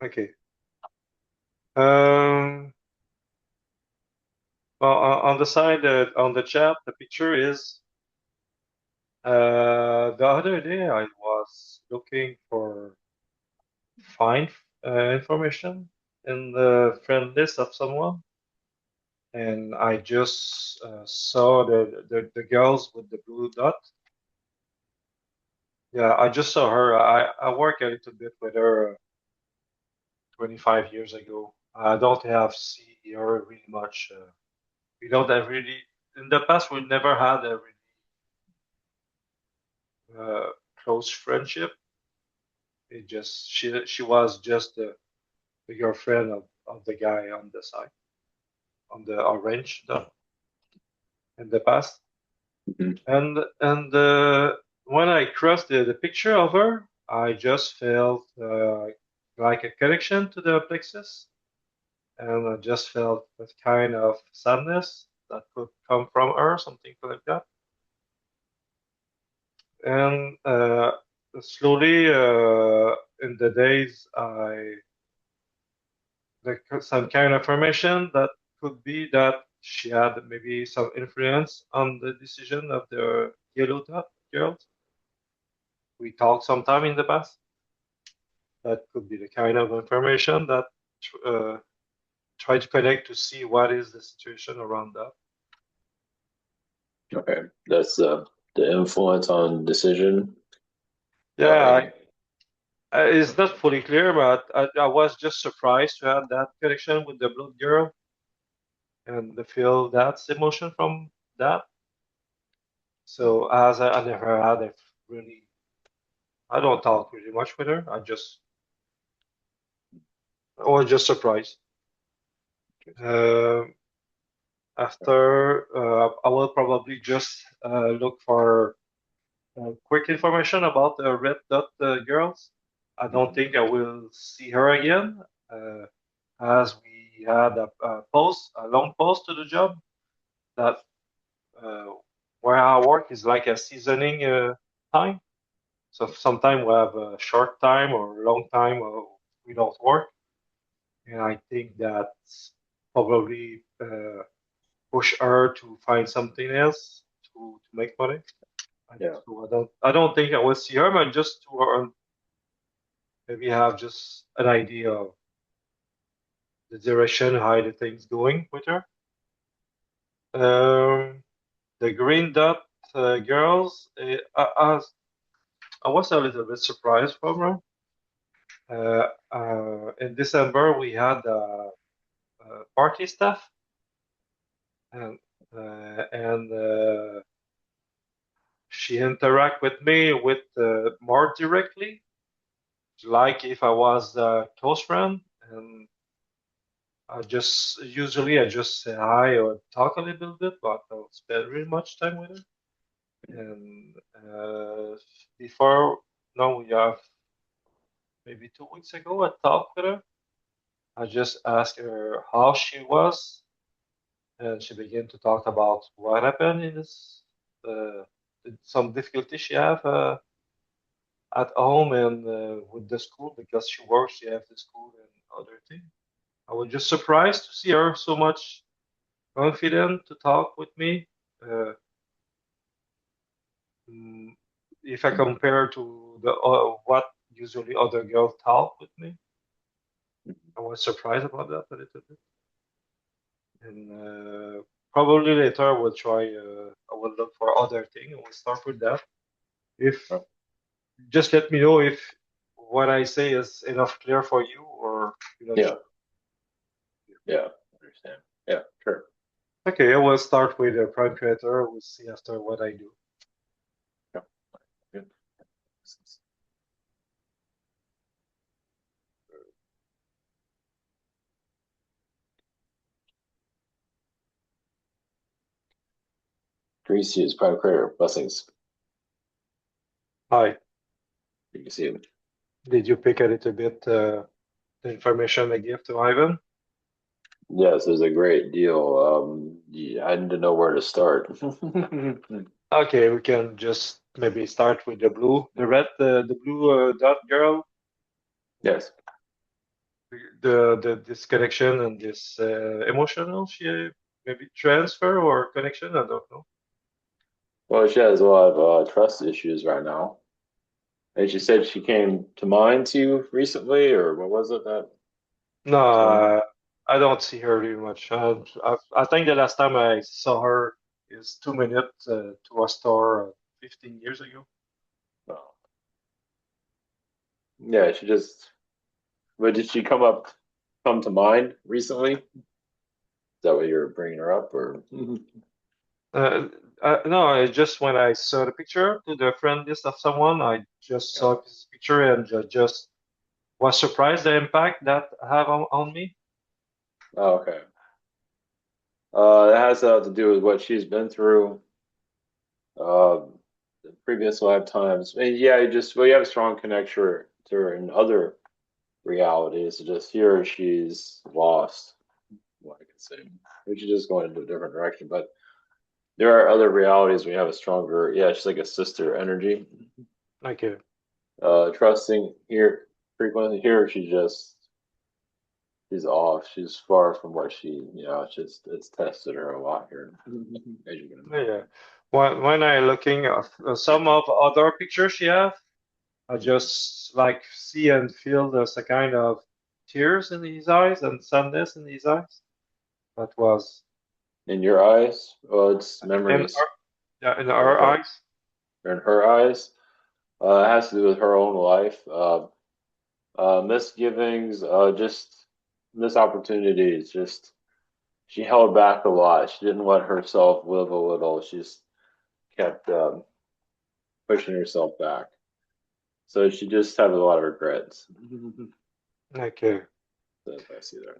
Okay. Um, well, on the side, on the chat, the picture is the other day I was looking for find information in the friend list of someone, and I just saw the girls with the blue dot. Yeah, I just saw her. I worked a little bit with her 25 years ago. I don't have see her really much. We don't have really in the past. We never had a really close friendship. It just she was just the girlfriend of the guy on the side on the orange dot in the past. Mhm. And when I crossed the picture of her, I just felt like a connection to the plexus, and I just felt that kind of sadness that could come from her, something like that. And slowly, in the days, I like some kind of information that could be that she had maybe some influence on the decision of the yellow dot girls. We talked sometime in the past. That could be the kind of information that uh, try to connect to see what is the situation around that. Okay, that's the influence on decision. Yeah, Um, it's not fully clear, but I was just surprised to have that connection with the blood girl and to feel that emotion from that. So as I never had a really, I don't talk really much with her. I was just surprised. Uh, After, I will probably just look for quick information about the red dot girls. I don't think I will see her again, as we had a long post to the job that uh, where I work is like a seasoning time. So sometimes we have a short time or a long time we don't work, and I think that's probably push her to find something else to make money. yeah, So I don't think I will see her, but just to maybe have just an idea of the direction, how the thing's going with her. Um, the green dot girls, I was a little bit surprised from her. In December, we had party stuff, and and she interact with me with more directly, like if I was a close friend, and I just say hi or talk a little bit, but I don't spend really much time with her. And before, now we have maybe 2 weeks ago, I talked with her. I just asked her how she was, and she began to talk about what happened in this, uh, some difficulty she have at home and with the school because she works, she have the school and other things. I was just surprised to see her so much confident to talk with me. Uh, mm, if I compare to the what usually other girls talk with me, I was surprised about that a little bit. And probably later I will try. I will look for other thing. I will start with that. If just let me know if what I say is enough clear for you or you're not yeah, sure. yeah. Understand. Yeah, sure. Okay, I will start with a prime creator. We'll see after what I do. Yeah, good. Greece is private credit blessings. Hi, You can see it. did you pick a little bit the information I gave to Ivan? Yes, it was a great deal. Yeah, I didn't know where to start. Okay, we can just maybe start with the blue, the red, the blue dot girl. Yes. the disconnection and this emotional she maybe transfer or connection. I don't know. Well, she has a lot of trust issues right now. And she said she came to mind to you recently, or what was it that No, you told me? I don't see her really much. I think the last time I saw her is 2 minutes to a store 15 years ago. Oh. Yeah, she just. But did she come to mind recently? Is that what you're bringing her up, or? Uh, no, just when I saw the picture to the friend list of someone, I just Yeah. saw this picture and just was surprised the impact that have on me. Oh, okay. That has to do with what she's been through, uh, the previous lifetimes. And yeah, you have a strong connection to her in other realities. Just here, she's lost. What I could say, maybe she's just going into a different direction. But there are other realities we have a stronger. Yeah, she's like a sister energy. Okay, Trusting here frequently. Here, she's off. She's far from what it's tested her a lot here, as you can imagine. yeah. When I looking at some of other pictures she have, I just like see and feel there's a kind of tears in his eyes and sadness in his eyes. That was In your eyes, well, it's in her, memories yeah, in of our her. eyes. In her eyes, it has to do with her own life, misgivings, just missed opportunities. Just she held back a lot. She didn't let herself live a little. She's kept pushing herself back. So she just had a lot of regrets. Okay, That I see there.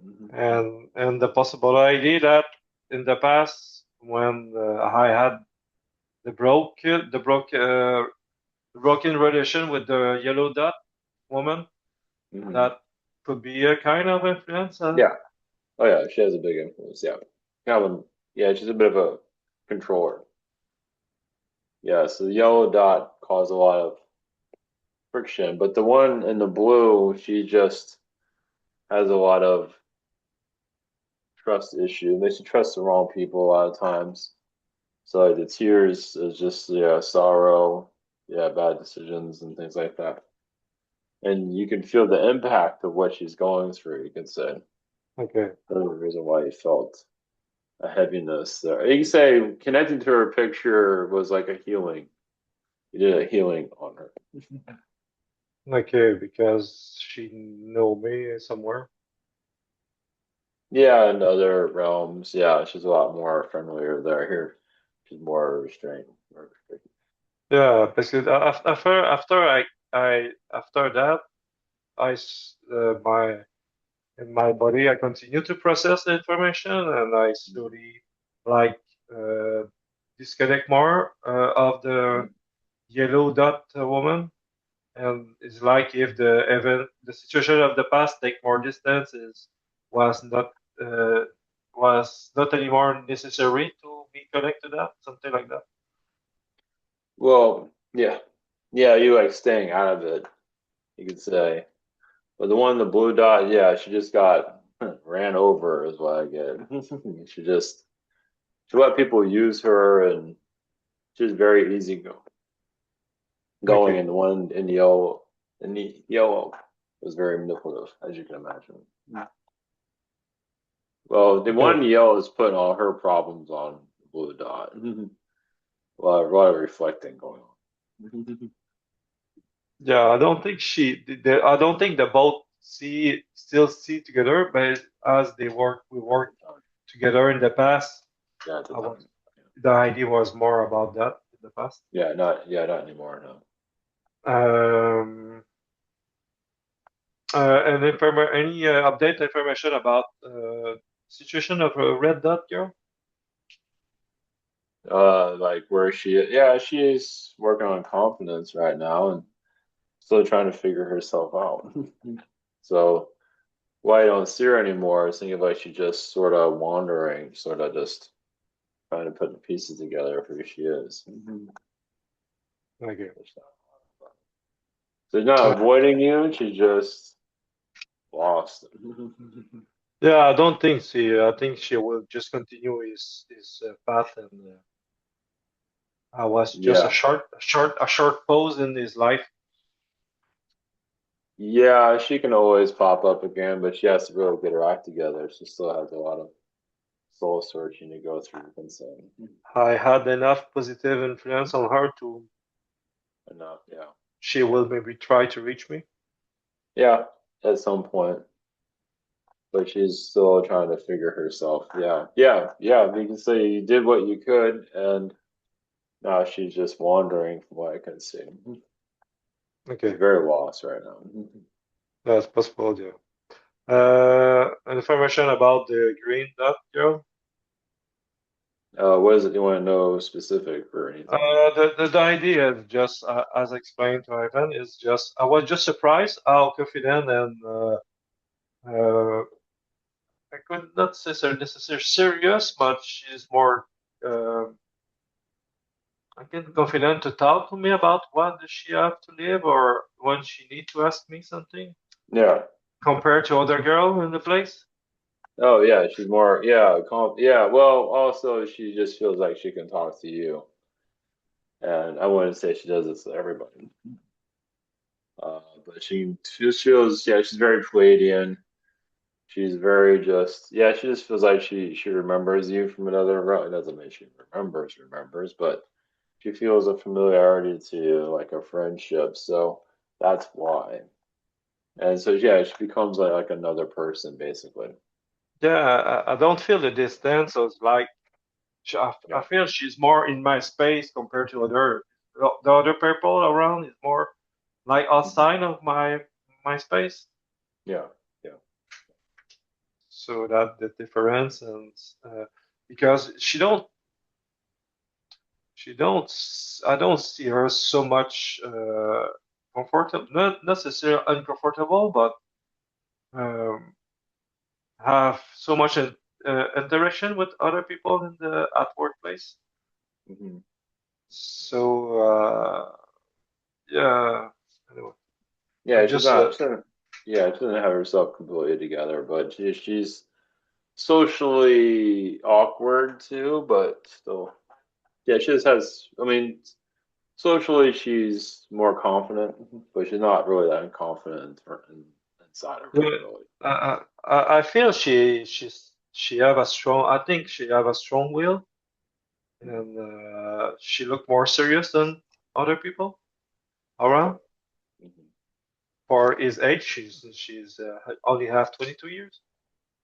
and the possibility that in the past when I had the broken relation with the yellow dot woman, Hmm. that could be a kind of influence. Yeah. Oh yeah, she has a big influence. Yeah. Kind of, yeah, she's a bit of a controller. Yeah, so the yellow dot caused a lot of friction, but the one in the blue, she just has a lot of trust issue. They should trust the wrong people a lot of times. So like, the tears is just sorrow, yeah, bad decisions and things like that. And you can feel the impact of what she's going through. You can say Okay, that's the reason why you felt a heaviness there. You can say connecting to her picture was like a healing. You did a healing on her. okay, because she know me somewhere. Yeah, in other realms, yeah, she's a lot more friendlier there. Here, she's more restrained. More restricted. Yeah, because after that my in my body I continue to process the information and I slowly like uh, disconnect more of the yellow dot woman. And it's like if the situation of the past take more distance is was not uh, was not anymore necessary to be connected to that, something like that. Well, yeah, yeah, you like staying out of it, you could say. But the one in the blue dot, yeah, she just got ran over, is what I get. She let people use her, and she's very easy going. Okay. And the one in the yellow was very manipulative, as you can imagine. Well, the one Yeah. in the yellow is putting all her problems on the blue dot. A lot of reflecting going on. Yeah, I don't think I don't think the both still see together, but as we worked together in the past. Yeah, at the I was time. the idea was more about that in the past. Not anymore. No. Um, and any update information about situation of a red dot girl? Like where she, yeah, she is working on confidence right now and still trying to figure herself out. So why I don't see her anymore is thinking like she's just sort of wandering, sort of just trying to put the pieces together of who she is. Okay. So she's not avoiding you. She's just lost. Yeah, I don't think she. I think she will just continue his path, and I was just Yeah. a short pause in his life. Yeah, she can always pop up again, but she has to really get her act together. She still has a lot of soul searching to go through, and so I had enough positive influence on her to enough, yeah. she will maybe try to reach me. Yeah, at some point. But she's still trying to figure herself. Yeah. Yeah, yeah. You can say you did what you could, and now she's just wandering from what I can see. She's Okay, very lost right now. that's possible. Yeah. Information about the green dot girl. What is it you want to know specific or anything? The idea is just as explained to Ivan is just I was just surprised how confident and I could not say necessarily serious, but she's more uh, I get confident to talk to me about what does she have to live or when she need to ask me something Yeah. compared to other girl in the place. Oh yeah, she's more yeah, yeah. Well, also she just feels like she can talk to you, and I wouldn't say she does this to everybody, but she just feels yeah, she's very Pleiadian. She's very just yeah, she just feels like she remembers you from another realm. It doesn't mean she remembers, but she feels a familiarity to you, like a friendship. So that's why. And so yeah, she becomes like another person basically. Yeah, I don't feel the distance. So it's like I Yeah. feel she's more in my space compared to the other people around is more like Mhm. outside of my space. Yeah. Yeah. So that the difference and because I don't see her so much comfortable, not necessarily uncomfortable, but um, have so much interaction with other people in the at workplace. Hmm. So yeah, anyway, I Yeah, she's just not. She doesn't, yeah, she doesn't have herself completely together, but she's socially awkward too. But still, yeah, she just has. I mean, socially she's more confident, but she's not really that confident inside of her, yeah, really. I feel she have a strong. I think she have a strong will, Mhm. and she look more serious than other people Okay. around. Hmm. For his age, she's only have 22 years.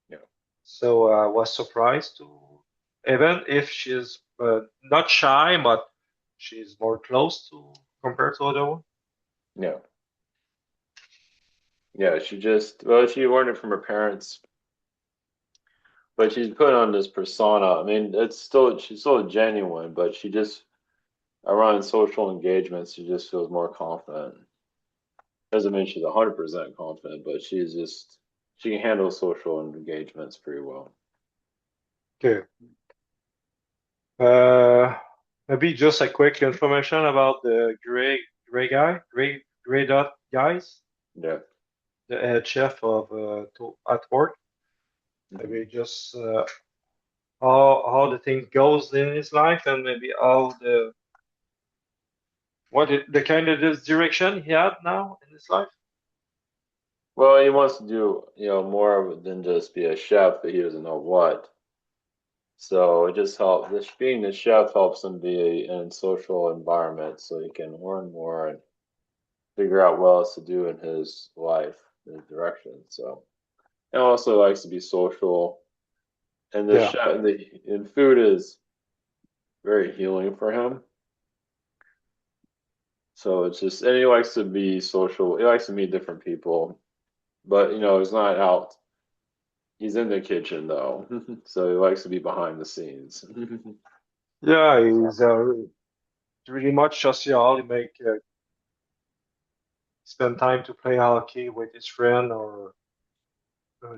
Yeah. So I was surprised to, even if she's not shy, but she's more close to compared to other one. Yeah. Yeah. She just well, she learned it from her parents, but she's put on this persona. I mean, it's still she's still genuine, but she just around social engagements, she just feels more confident. Doesn't mean she's 100% confident, but she's just she can handle social engagements pretty well. Okay. Uh, Maybe just a quick information about the gray dot guys, Yeah. the head chef of at work. Hmm. Maybe just how the thing goes in his life and maybe how the kind of this direction he had now in his life. Well, he wants to do, more than just be a chef, but he doesn't know what. So it just helps. This being the chef helps him be in social environment, so he can learn more and figure out what else to do in his life, his direction. So, and also likes to be social. And the Yeah. chef, and food is very healing for him. So it's just, and he likes to be social. He likes to meet different people, but he's not out. He's in the kitchen though, so he likes to be behind the scenes. Yeah, he's really much social. He make spend time to play hockey with his friend or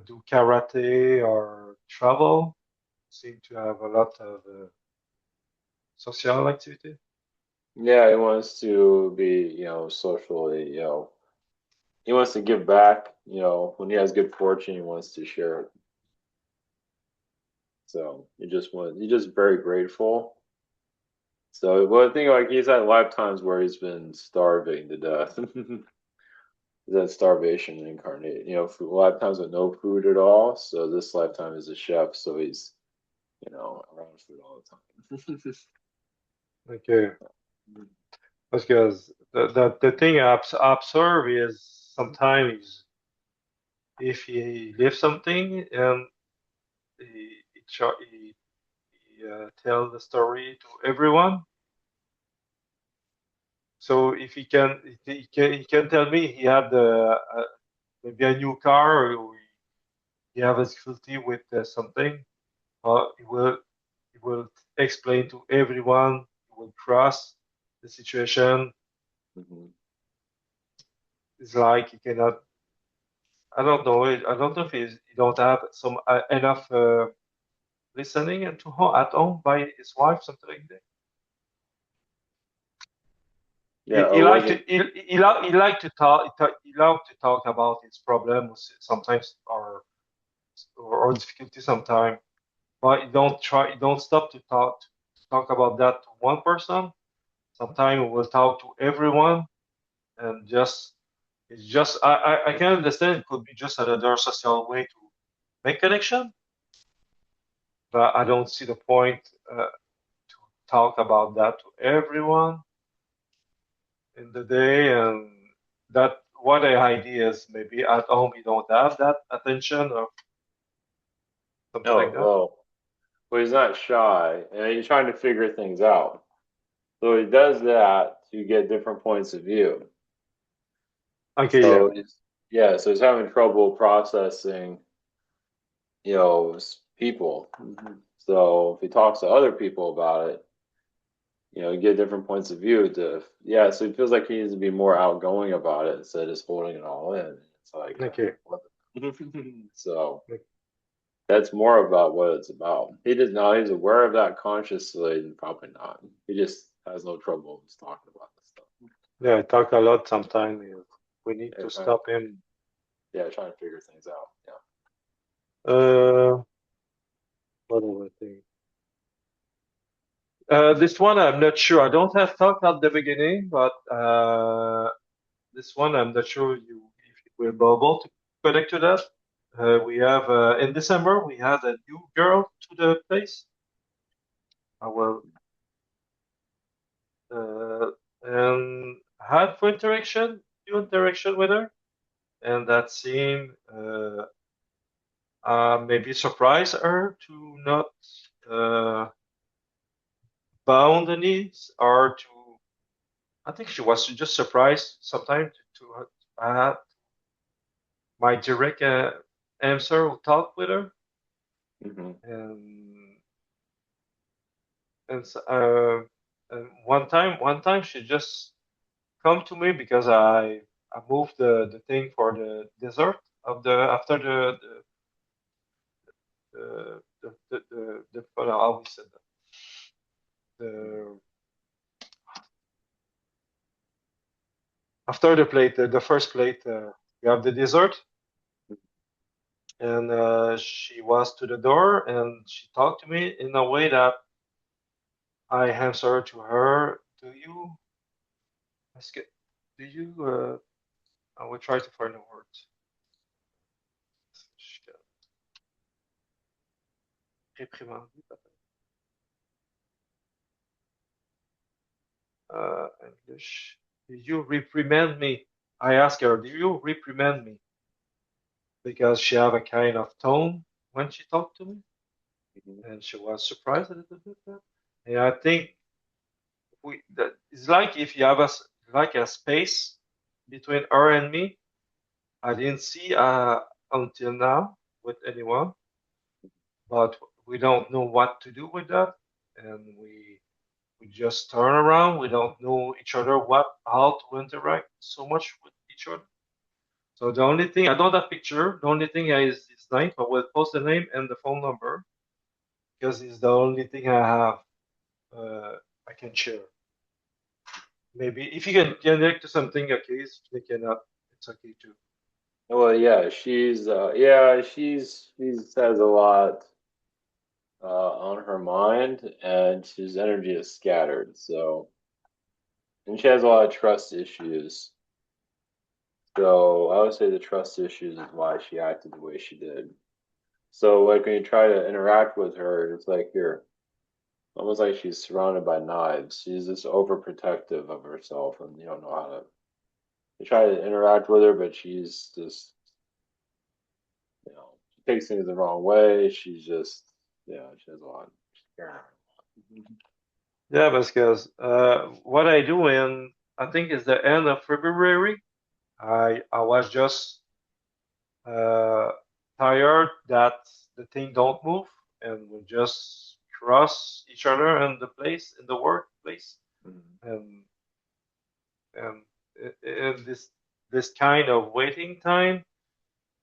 do karate or travel. Seem to have a lot of social activity. Yeah, he wants to be, socially, he wants to give back when he has good fortune, he wants to share it. So he's just very grateful. So, well, I think like he's had lifetimes where he's been starving to death. That starvation incarnate, lifetimes with no food at all. So this lifetime is a chef, so he's, around food all the time. Okay. Because the thing I observe is sometimes if he leaves something and he tell the story to everyone. So if he can tell me he had maybe a new car or he have a difficulty with something, he will explain to everyone. He will trust the situation. Mhm. It's like he cannot. I don't know. I don't know if he don't have some enough listening to home at home by his wife, something like that. Yeah, He or like to wasn't. he like to talk about his problems sometimes or difficulty sometimes, but he don't stop to talk about that to one person. Sometimes we will talk to everyone and it's just I can understand it could be just another social way to make connection, but I don't see the point to talk about that to everyone in the day. And that what the idea is, maybe at home you don't have that attention or something like Oh, that. well, he's not shy, and he's trying to figure things out. So he does that to get different points of view. Okay, yeah. So so he's having trouble processing, people. So if he talks to other people about it, get different points of view so he feels like he needs to be more outgoing about it instead of just holding it all in. It's like, Okay. what so that's more about what it's about. He does not, he's aware of that consciously, and probably not. He just has no trouble just talking about this stuff. Yeah, I talk a lot sometimes. We need Yeah, to stop him. trying to figure things out. Uh, what other thing? This one I'm not sure. I don't have talked at the beginning, but this one I'm not sure if you will be able to connect to that. We have in December we had a new girl to the place. I will and had few interaction with her, and that seemed maybe surprise her to not uh, bound the knees or to. I think she was just surprised sometimes to my direct answer or talk with her, Hmm. and and, s- uh, and one time she just come to me because I moved the thing for the dessert of the after the how we said that the after the plate the first plate you have the dessert, and she was to the door and she talked to me in a way that I answered to her, do you ask it, do you I will try to find the words. Réprimander, English. Do you reprimand me? I asked her, do you reprimand me? Because she have a kind of tone when she talked to me, Hmm. and she was surprised a little bit. And I think it's like if you have like a space between her and me. I didn't see until now with anyone, but we don't know what to do with that, and we just turn around. We don't know each other how to interact so much with each other. So the only thing I don't have picture. The only thing is his name. I will post the name and the phone number because it's the only thing I have. I can share. Maybe if you can connect to something, okay. If they cannot, it's okay too. Well, yeah, she has a lot on her mind, and she's energy is scattered. So, and she has a lot of trust issues. So I would say the trust issues is why she acted the way she did. So like when you try to interact with her, it's like you're almost like she's surrounded by knives. She's just overprotective of herself, and you don't know how to. You try to interact with her, but she's just, she takes things the wrong way. She's just, she has a lot. Yeah, because what I do in, I think it's the end of February. I was just uh, tired that the thing don't move and we just cross each other in the place in the workplace Mhm. and and in this kind of waiting time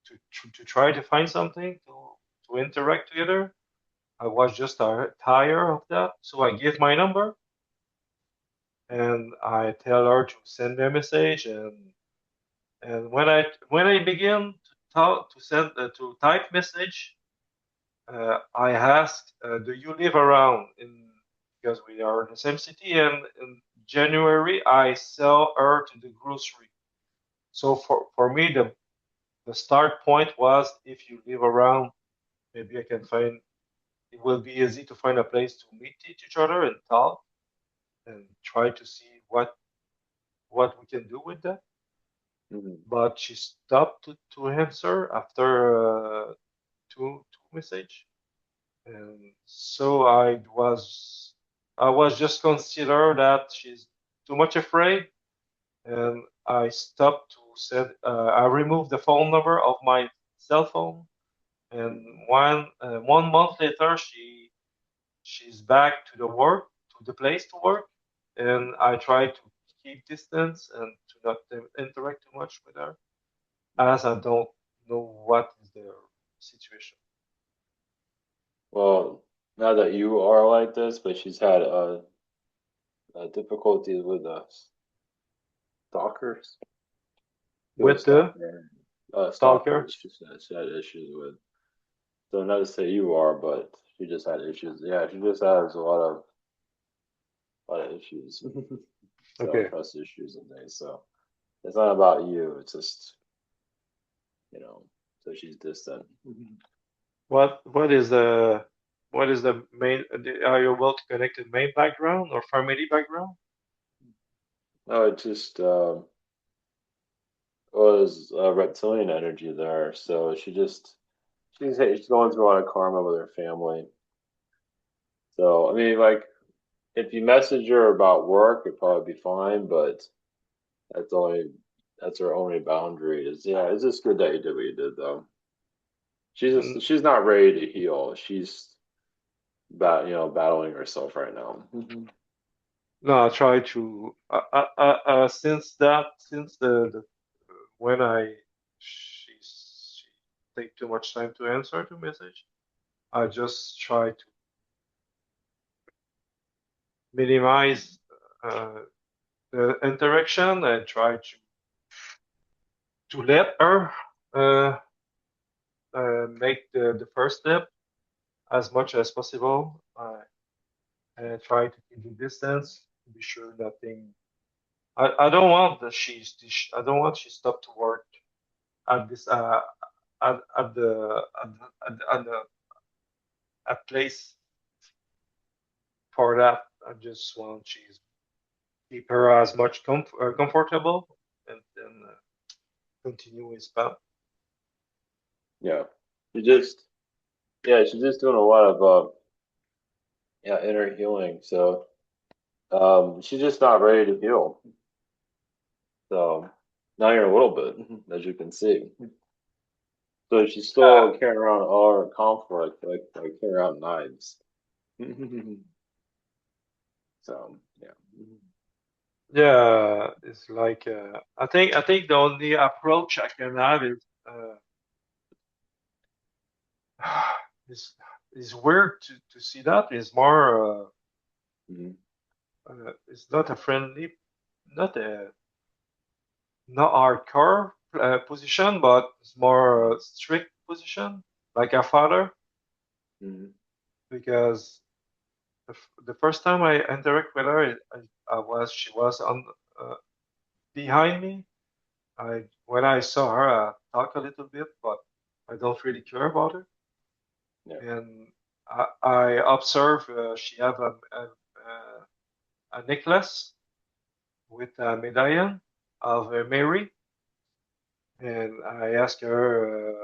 to try to find something to interact together. I was just tired of that, so I give my number and I tell her to send me a message and when I begin to talk to send to type message, I asked, do you live around in, because we are in the same city, and in January I sell her to the grocery. So for me, the start point was if you live around, maybe I can find, it will be easy to find a place to meet each other and talk and try to see what we can do with that. Mhm. But she stopped to answer after two message. And so I was just consider that she's too much afraid, and I stopped to send. I removed the phone number of my cell phone, and one month later, she's back to the work to the place to work, and I try to keep distance and to not interact too much with her, as I don't know what is their situation. Well, not that you are like this, but she's had difficulties with stalkers. She was With the stalker. stalker. Stalkers. She had issues with. So not to say you are, but she just had issues. Yeah, she just has a lot of issues. So Okay. trust issues and things. So it's not about you. It's just you know. So she's distant. What is the main? Are you able to connect the main background or family background? No, it just was reptilian energy there. So she's going through a lot of karma with her family. So I mean, like if you message her about work, it'd probably be fine. But that's only that's her only boundary. Is yeah, it's just good that you did what you did though. Mm, She's not ready to heal. She's battling herself right now. No, I try to since the when she take too much time to answer to message, I just try to minimize uh, the interaction and try to let her uh, make the first step as much as possible. And try to keep the distance to be sure that thing. I don't want that I don't want she stop to work at this at the at the at place for that. I just want she's keep her as much comfortable and then continue with spam. Yeah, she just she's just doing a lot of inner healing. So she's just not ready to heal. So not even a little bit, as you can see. So she's still carrying around all her conflict, like carrying around knives. So yeah. Yeah, it's like I think the only approach I can have is is is weird to see that is more Mhm. it's not a friendly, not a not hardcore. position, but it's more strict position, like a father, Mhm. because the first time I interact with her, she was on uh, behind me. When I saw her, I talk a little bit, but I don't really care about her. Yeah. And I observe she have a necklace with a medallion of Mary, and I ask her,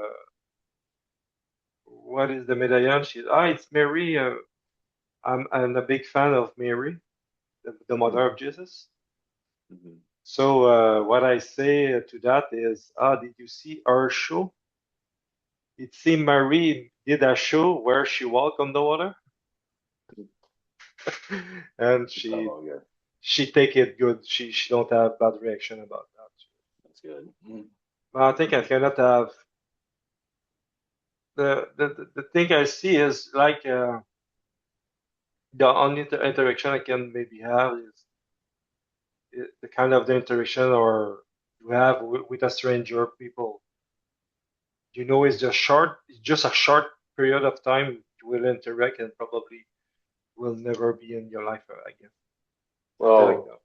"What is the medallion?" It's Mary. I'm a big fan of Mary, the mother Mhm. of Jesus. Mhm. So what I say to that is, did you see our show? It seemed Marie did a show where she walked on the water, and It's all good. she take it good. She don't have bad reaction about that. That's good. Mhm. But I think I cannot have the thing I see is like the only interaction I can maybe have is the kind of the interaction or you have with a stranger people. You know, it's just a short period of time you will interact and probably will never be in your life again. Something like Well, that.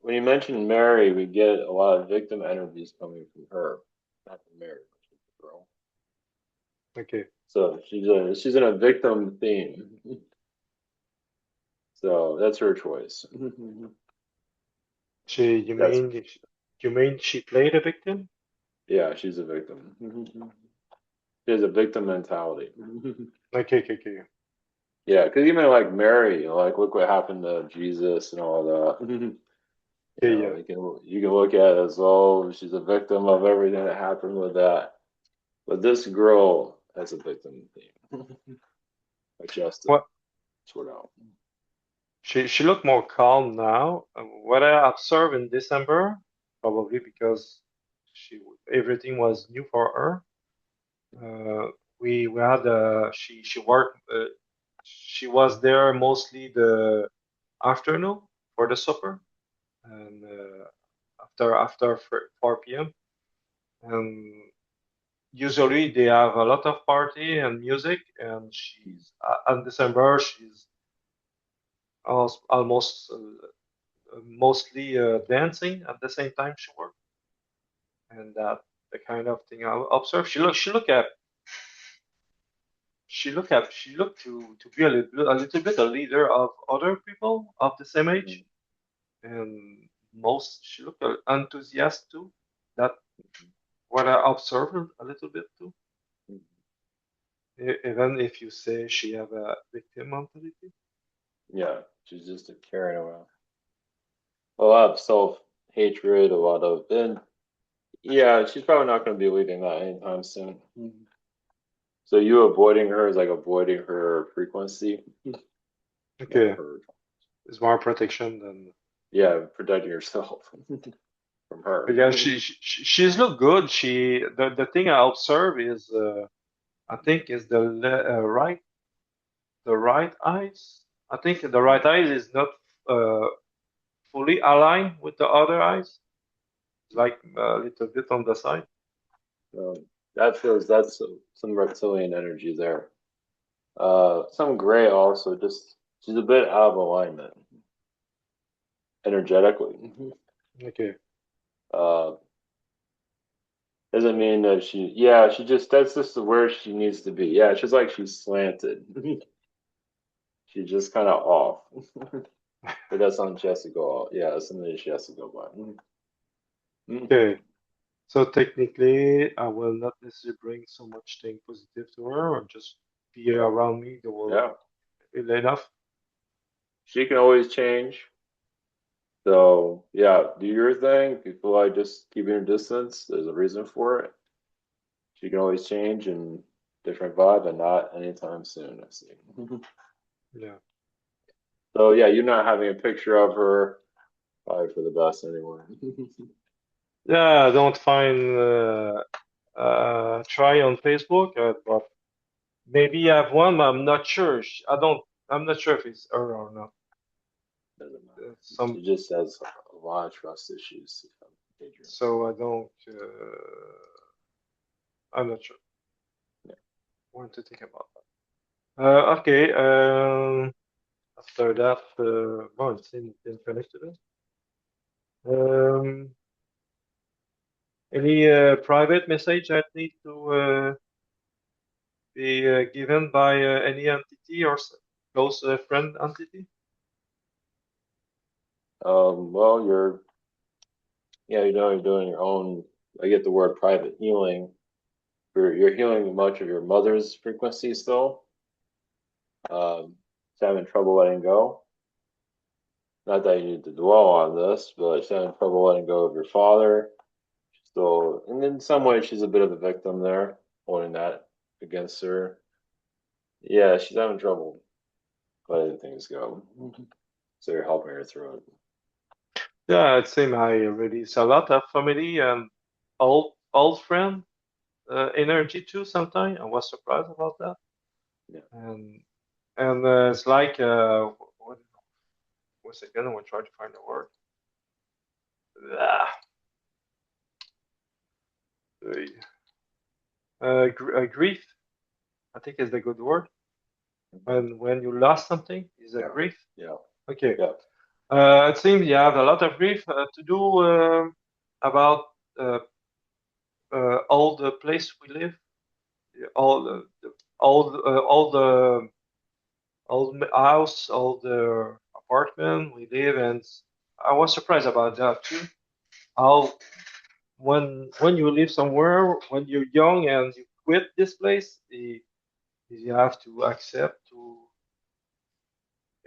when you mention Mary, we get a lot of victim energies coming from her, not from Mary, but from the girl. Okay. So she's in a victim theme. So that's her choice. She, you That's mean, you mean she played a victim? Yeah, she's a victim. She has a victim mentality. Okay, okay, okay. Yeah, because even like Mary, like look what happened to Jesus and all that. Okay, yeah. You can look at it as oh she's a victim of everything that happened with that. But this girl has a victim theme. Adjusted, What sort out. she looked more calm now. What I observed in December, probably because she everything was new for her. We had she worked she was there mostly the afternoon for the supper and after 4 p.m. and usually they have a lot of party and music and she's in December she's almost mostly dancing at the same time she worked and that the kind of thing I observed she looked to be a little bit a leader of other people of the same age and most she looked enthusiastic too that what I observed a little bit too. Even if you say she have a victim mentality. Yeah, she's just a carrying around a lot of self hatred, a lot of and yeah, she's probably not going to be leaving that anytime soon. So you avoiding her is like avoiding her frequency, not Okay, her. it's more protection than. Yeah, protecting yourself from her. But yeah, she's look good. The thing I observe is I think is the right eyes. I think the right eyes is not uh, fully aligned with the other eyes. It's like a little bit on the side. That feels that's some reptilian energy there. Some gray also. Just she's a bit out of alignment energetically. Okay, Uh, doesn't mean that she. Yeah, she just that's just where she needs to be. Yeah, she's like she's slanted. She's just kind of off. But that's something she has to go. Yeah, that's something she has to go by. okay. So technically, I will not necessarily bring so much thing positive to her, or just be around me. That will Yeah, be enough. she can always change. So yeah, do your thing. If you feel like just keeping your distance, there's a reason for it. She can always change and different vibe, and not anytime soon. I see. Yeah. So yeah, you not having a picture of her probably for the best anyway. Yeah, I don't find try on Facebook, but maybe I have one, but I'm not sure. I don't. I'm not sure if it's her or not. Doesn't matter. Some She just has a lot of trust issues. Adrian. So I'm not sure. Yeah. Want to think about that. Okay. After that, well, it's in connected. Um, any private message I need to be given by any entity or close friend entity? Well, you're doing your own. I get the word private healing. You're healing much of your mother's frequency still. She's having trouble letting go. Not that you need to dwell on this, but she's having trouble letting go of your father. Still, and in some ways, she's a bit of a victim there, holding that against her. Yeah, she's having trouble letting things go. So you're helping her through it. Yeah, it seems I release a lot of family and old friend energy too. Sometimes I was surprised about that, Yeah. and it's like what was it again? We'll try to find the word. Ah, grief. I think is the good word. When you lost something, is a Yeah. grief. Yeah. Okay. Yeah. It seems you have a lot of grief to do about uh, all the place we live, all all the house, all the apartment we live in. I was surprised about that too. How when you live somewhere when you're young and you quit this place, you have to accept to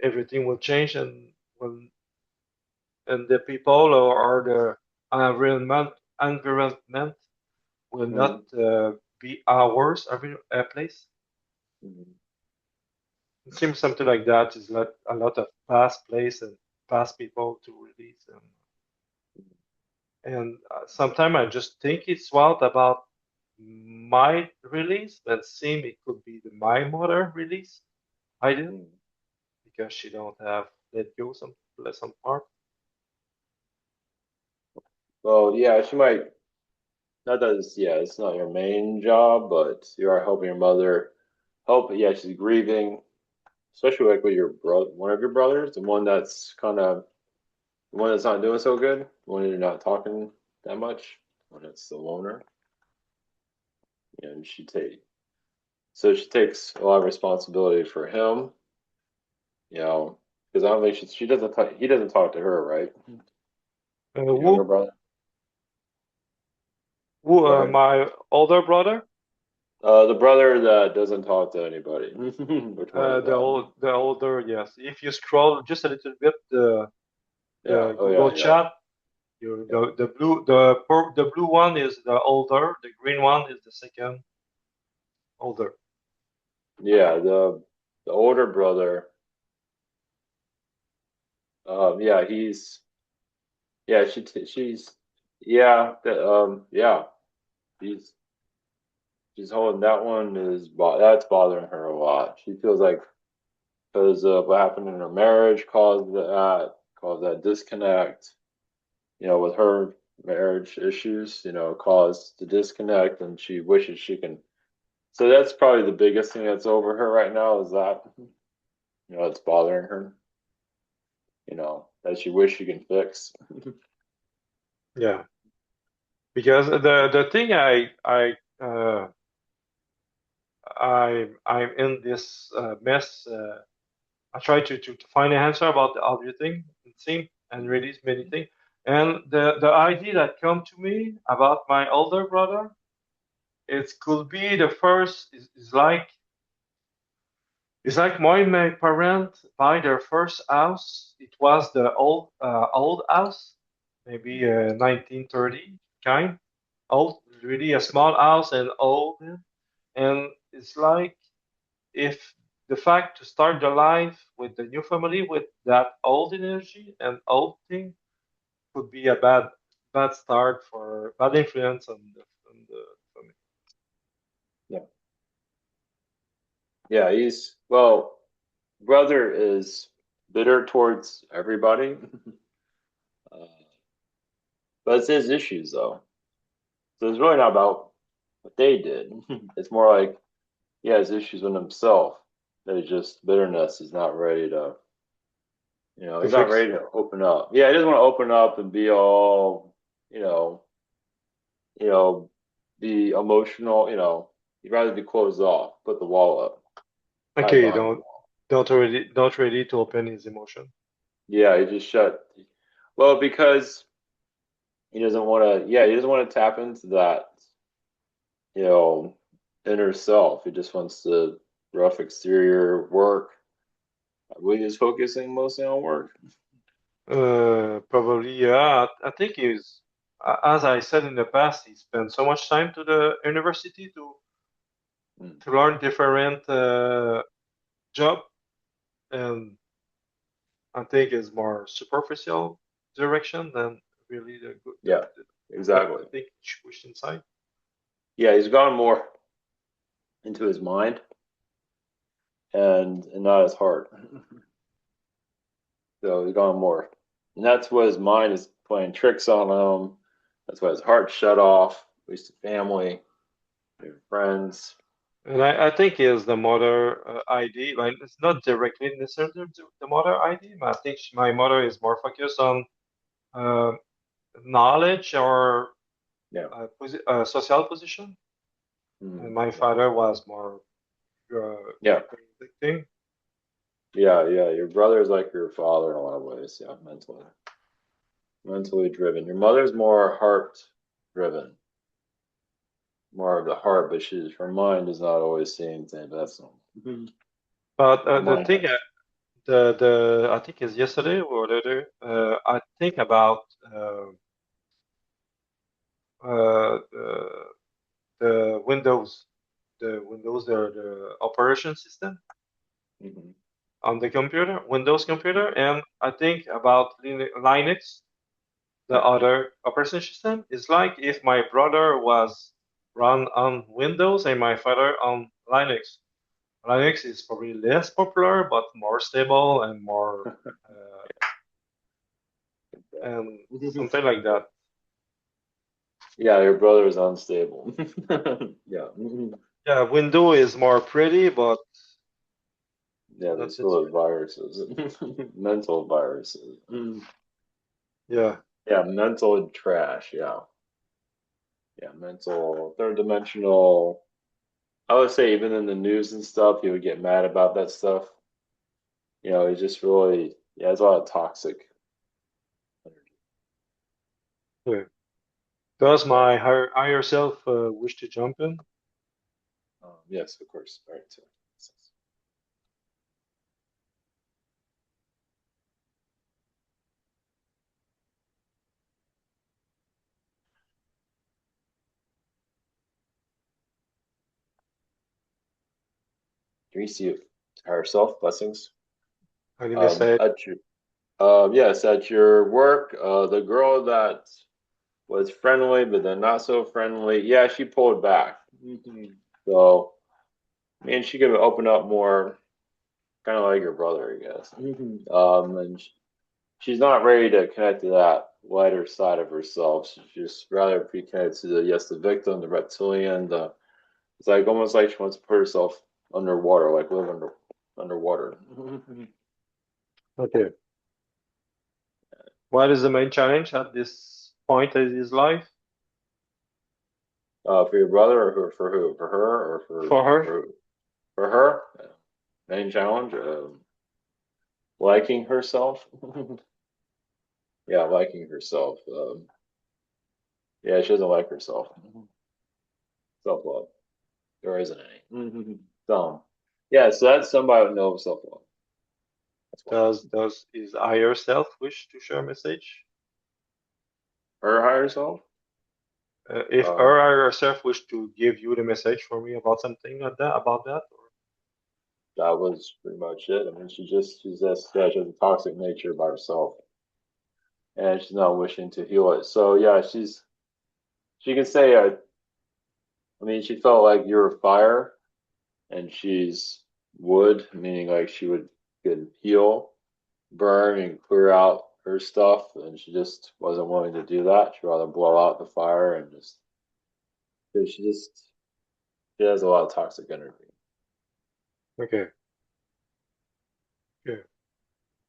everything will change when and the people or the environment will not Mhm. be ours every place. Mhm. It seems something like that is like a lot of past place and past people to release and sometimes I just think it's wild about my release, but seem it could be my mother release. I did Mhm. because she don't have let go some part. Well, yeah, she might. Not that it's, yeah, it's not your main job, but you are helping your mother help. Yeah, she's grieving, especially like with your brother, one of your brothers, the one that's not doing so good, the one you're not talking that much, when it's the loner. And she takes a lot of responsibility for him, you know, because I don't think she doesn't talk, he doesn't talk to her, right? The younger Who brother. who Go ahead. my older brother, The brother that doesn't talk to anybody. Which one is that? the older yes. If you scroll just a little bit Yeah. the Oh Google yeah. Yeah. chat, you Yeah. the blue one is the older, the green one is the second older. Yeah. The older brother. Yeah. Yeah. She's. Yeah. Yeah. She's. She's holding that one that's bothering her a lot. She feels like because of what happened in her marriage caused that disconnect. With her marriage issues, caused the disconnect, and she wishes she can. So that's probably the biggest thing that's over her right now is that, it's bothering her, that she wish she can fix. Yeah, because the thing uh, I'm in this mess. I try to find an answer about the everything it seems and release many things. And the idea that come to me about my older brother, it could be the first is like it's like my parents buy their first house. It was the old house, maybe 1930 kind old, really a small house and old, and it's like if the fact to start the life with the new family with that old energy and old thing could be a bad start for bad influence on the family. Yeah. Yeah, well, brother is bitter towards everybody. uh, But it's his issues though. So it's really not about what they did. It's more like he has issues with himself. There's just bitterness. He's not ready to, to he's not fix. ready to open up. Yeah, he doesn't want to open up and be all, you know, you know, be emotional. He'd rather be closed off, put the wall up, hide Okay, behind the wall. don't ready to open his emotion. Yeah, he just shut. Well, because he doesn't want to. Yeah, he doesn't want to tap into that, you know, inner self. He just wants the rough exterior work. I believe he's focusing mostly on work. Probably, yeah. I think as I said in the past, he spent so much time to the university Mm. to learn different job, and I think it's more superficial direction than really Yeah, the exactly. thing pushed inside. Yeah, he's gone more into his mind and not his heart. So he's gone more, and that's what his mind is playing tricks on him. That's why his heart's shut off. Least to family, friends. And I think is the mother ID. Like it's not directly necessarily the mother ID, but I think my mother is more focused on uh, knowledge or Yeah. social position, and my Yeah. father was more Yeah. predicting. Yeah. Yeah. Your brother is like your father in a lot of ways. Yeah. Mentally driven. Your mother's more heart driven, more of the heart, but her mind is not always seeing things. That's normal. But Her the mind thing, has. the I think is yesterday or the other. I think about the Windows, the operation system Mhm. on the computer, Windows computer, and I think about Linux, the Yeah. other operating system. It's like if my brother was run on Windows and my father on Linux. Linux is probably less popular, but more stable and more and something like that. Yeah, your brother is unstable. Yeah. Yeah, Windows is more pretty, but Yeah, not it's full of necessarily. viruses, mental viruses. Yeah, Yeah, mental trash. Yeah. Yeah, mental, third dimensional. I would say even in the news and stuff, you would get mad about that stuff. It's just really, yeah, it's a lot of toxic energy. yeah. Does Yeah. my higher self wish to jump in? Yes, of course. All right. So, can you see it? Higher self, blessings. I didn't say At your, yes, at your work, the girl that was friendly, but then not so friendly. Yeah, she pulled back. So, I mean, she could open up more, kind of like your brother, I guess. And she's not ready to connect to that lighter side of herself. She's just rather be connected to the victim, the reptilian. It's like almost like she wants to put herself underwater, like live underwater. okay. What is the main challenge at this point in his life For your brother, or for who? For her, or for her? for who? For her, main challenge, liking herself. Yeah, liking herself. Yeah, she doesn't like herself. Self love. There isn't any. So, yeah, so that's somebody with no self love. That's why. Does his higher self wish to share a message? Her higher self. If Um, her higher self wish to give you the message for me about something like that, about that, that was pretty much it. I mean, she's just yeah, she has a toxic nature by herself, and she's not wishing to heal it. So yeah, she can say, I mean, she felt like you're fire, and she's wood, meaning like she would could heal, burn, and clear out her stuff, and she just wasn't willing to do that. She'd rather blow out the fire and just, 'cause she has a lot of toxic energy. Okay. Yeah.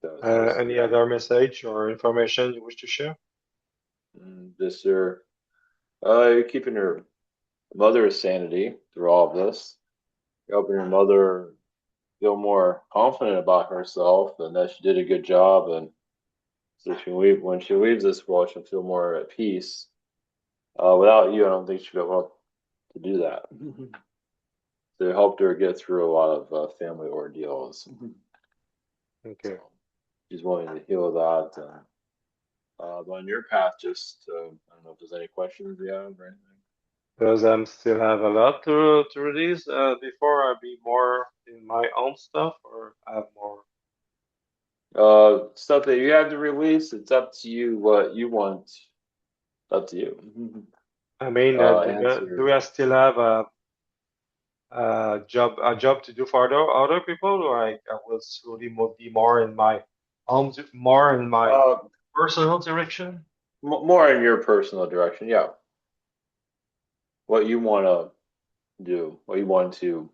So it's just, Any other message or information you wish to share? just her, you're keeping her mother's sanity through all of this. You're helping her mother feel more confident about herself and that she did a good job, and so when she leaves this world, she'll feel more at peace. Without you, I don't think she'll be able to do that. So it helped her get through a lot of family ordeals. Okay. So she's willing to heal that. And, but on your path, just I don't know if there's any questions you have or anything. Because I still have a lot to release before I be more in my own stuff or have more. Stuff that you have to release, it's up to you what you want. Up to you. I mean, do Answer. I still have a job to do for other people, or I will slowly be more in my more in my Uh, personal direction? More in your personal direction, yeah. What you want to do, what you want to,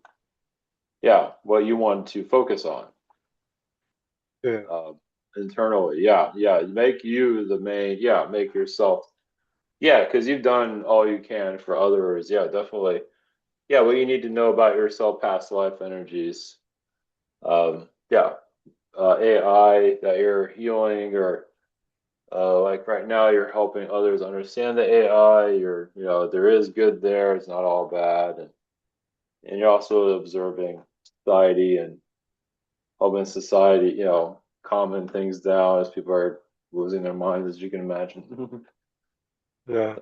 yeah, what you want to focus on. Yeah. uh, Internally. Yeah, yeah. Make you the main. Yeah, make yourself. Yeah, because you've done all you can for others. Yeah, definitely. Yeah, what you need to know about yourself, past life energies. Yeah, AI that you're healing, or like right now you're helping others understand the AI. There is good there. It's not all bad, and you're also observing society and helping society, calming things down as people are losing their minds, as you can imagine. Yeah.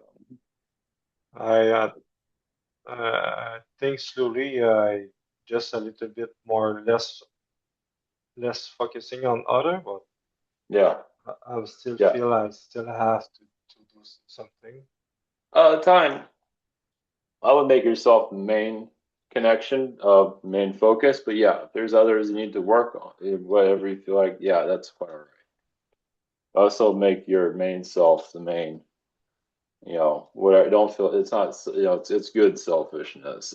I think slowly just a little bit more less focusing on other, but Yeah, I still yeah. feel I still have to do something. Time. I would make yourself the main connection, main focus. But yeah, if there's others you need to work on, whatever you feel like, yeah, that's quite all right. Also, make your main self the main. What I don't feel, it's not, it's good selfishness.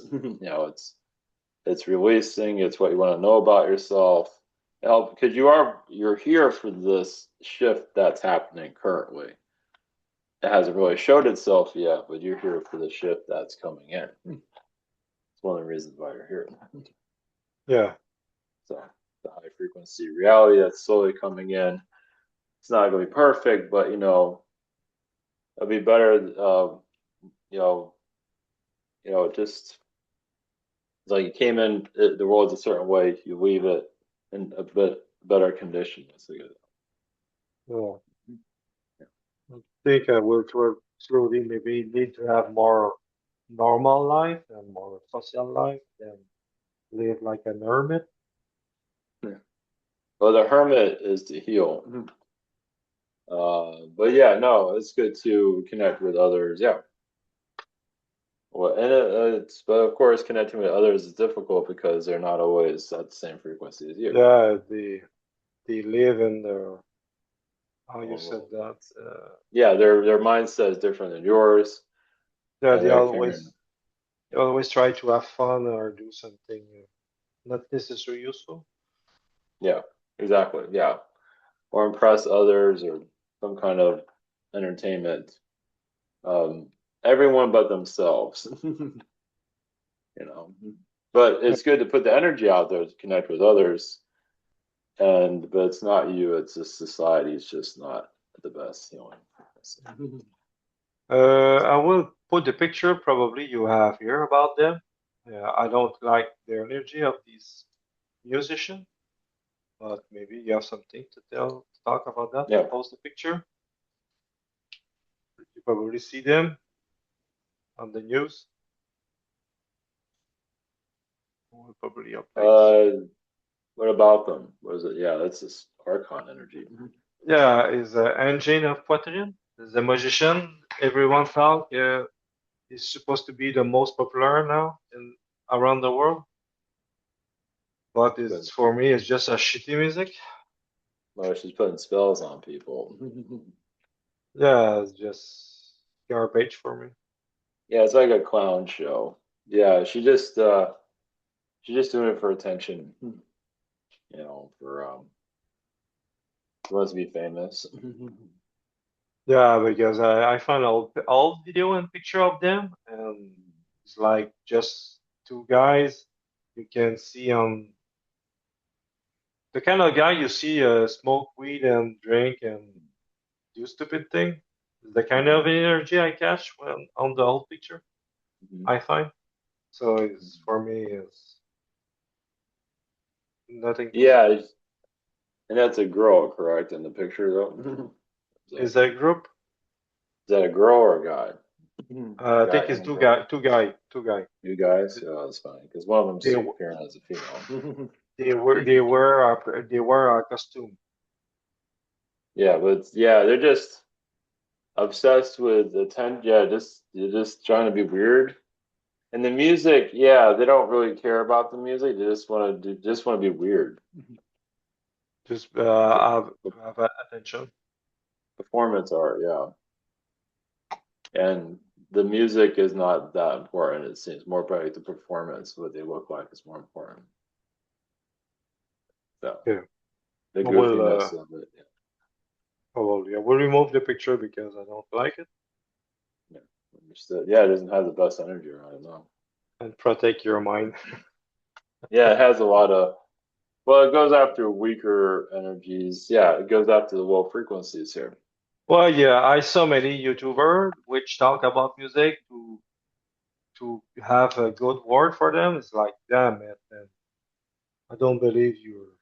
It's releasing. It's what you want to know about yourself. Help, because you're here for this shift that's happening currently. It hasn't really showed itself yet, but you're here for the shift that's coming in. It's one of the reasons why you're here. Yeah. So the high frequency reality that's slowly coming in. It's not going to be perfect, but it'll be better. You know, just it's like you came in, the world's a certain way. You leave it in a bit better condition. That's a good. Yeah. I think I will slowly maybe need to have more normal life and more social life than live like an hermit. Yeah. Well, the hermit is to heal. But yeah, no, it's good to connect with others. Yeah. Well, and but of course, connecting with others is difficult because they're not always at the same frequency as you. Yeah, they live in their how you said Well, that. yeah, their mindset is different than yours, Yeah, and they're carrying. they always try to have fun or do something not necessarily useful. Yeah, exactly. Yeah, or impress others or some kind of entertainment. Um, Everyone but themselves. you know. But Yeah. it's good to put the energy out there to connect with others, but it's not you. It's just society. It's just not the best healing. I will put the picture probably you have here about them. Yeah, I don't like the energy of these musicians, but maybe you have something to talk about that. Yeah. Post the picture. You probably see them on the news. We'll probably update soon. What about them? What is it? Yeah, that's this Archon energy. Yeah, is Engine of Poitrine. Is a magician. Everyone thought is supposed to be the most popular now in around the world, but Good. it's for me it's just a shitty music. Well, she's putting spells on people. Yeah, it's just garbage for me. Yeah, it's like a clown show. Yeah, she's just doing it for attention. For she wants to be famous. Yeah, because I found old video and picture of them, and it's like just two guys. You can see the kind of guy you see smoke weed and drink and do stupid thing. Is the kind of energy I catch when on the old picture. I find so. It's for me. It's nothing to. Yeah, and that's a girl, correct, in the picture though? Is that group? Is that a girl or a guy? I Guy think it's and girl? two guy. You guys? Oh, that's funny because one of them's They appearing as a female. they wear a costume. Yeah, but yeah, they're just obsessed with attention. Yeah, just they're just trying to be weird. And the music, yeah, they don't really care about the music. They just want to be weird. Just The have attention. performance art, yeah. And the music is not that important. It seems more about the performance, what they look like is more important. So Yeah, the I will goofiness of it, yeah. probably I will remove the picture because I don't like it Yeah, understood. Yeah, it doesn't have the best energy around it, no. and protect your mind. Yeah, it has a lot of well, it goes after weaker energies. Yeah, it goes after the low frequencies here. Well, yeah, I saw many YouTuber which talk about music to have a good word for them. It's like, damn it, man. I don't believe you.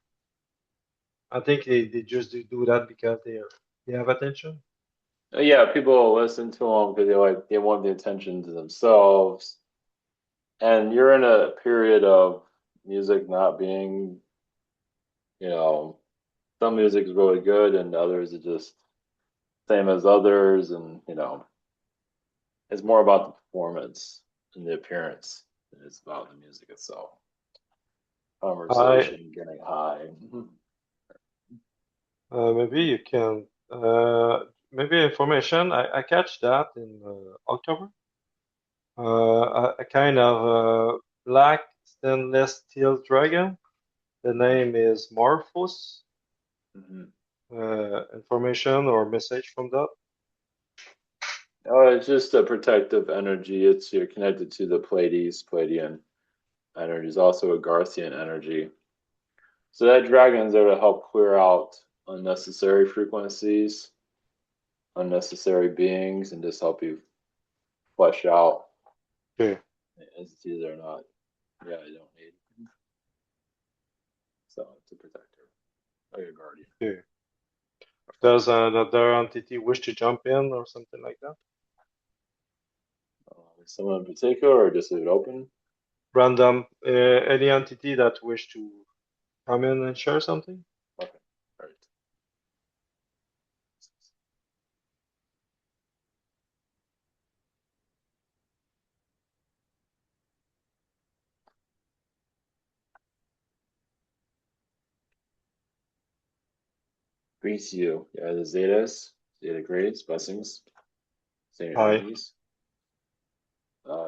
I think they just do that because they have attention. Yeah, people listen to them because they want the attention to themselves. And you're in a period of music not being, you know, some music is really good and others are just same as others, and it's more about the performance and the appearance than it's about the music itself. I Conversation, getting high. maybe you can maybe information. I catch that in October. A kind of black stainless steel dragon. The name is Morphos. Mhm. Information or message from that. Oh, it's just a protective energy. It's you're connected to the Pleiades, Pleiadian energy is also a Garthian energy. So that dragon's there to help clear out unnecessary frequencies, unnecessary beings, and just help you flesh out Okay. entities that are not, yeah, you don't need. So it's a protector, like a guardian. Okay. Does another entity wish to jump in or something like that? Someone in particular, or just leave it open? Random, any entity that wish to come in and share something? Okay, all right. Greets you. Yeah, the Zetas, Zeta grades, blessings, same Hi. energies.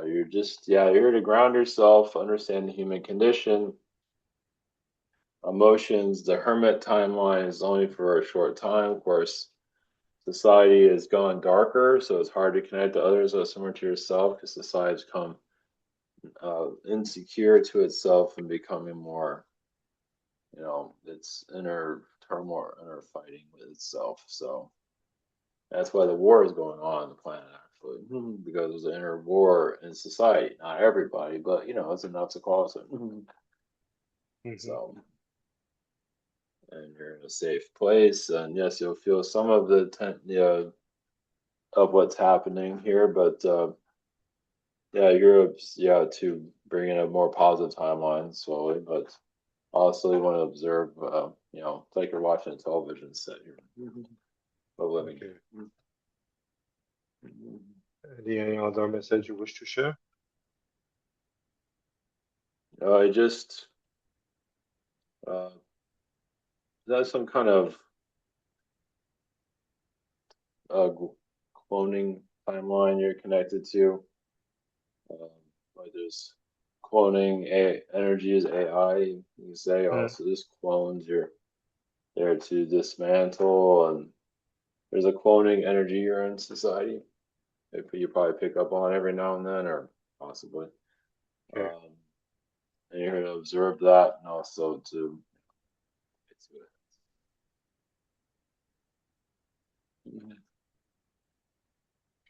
You're just, yeah, you're here to ground yourself, understand the human condition, emotions. The hermit timeline is only for a short time. Of course, society has gone darker, so it's hard to connect to others or similar to yourself because society's come insecure to itself and becoming more, its inner turmoil, inner fighting with itself. So that's why the war is going on the planet, actually, because there's an inner war in society. Not everybody, but it's enough to cause it. Hmm. So, and you're in a safe place, and yes, you'll feel some of the of what's happening here, but yeah, Europe's to bring in a more positive timeline slowly, but also you want to observe, it's like you're watching a television set here of living. Okay. Any other message you wish to share? I just that's some kind of cloning timeline you're connected to. Um, like there's energy is AI. You can say Mm, also this clones you're there to dismantle, and there's a cloning energy you're in society. If you probably pick up on every now and then, or possibly. okay. Um, and you're going to observe that, and also to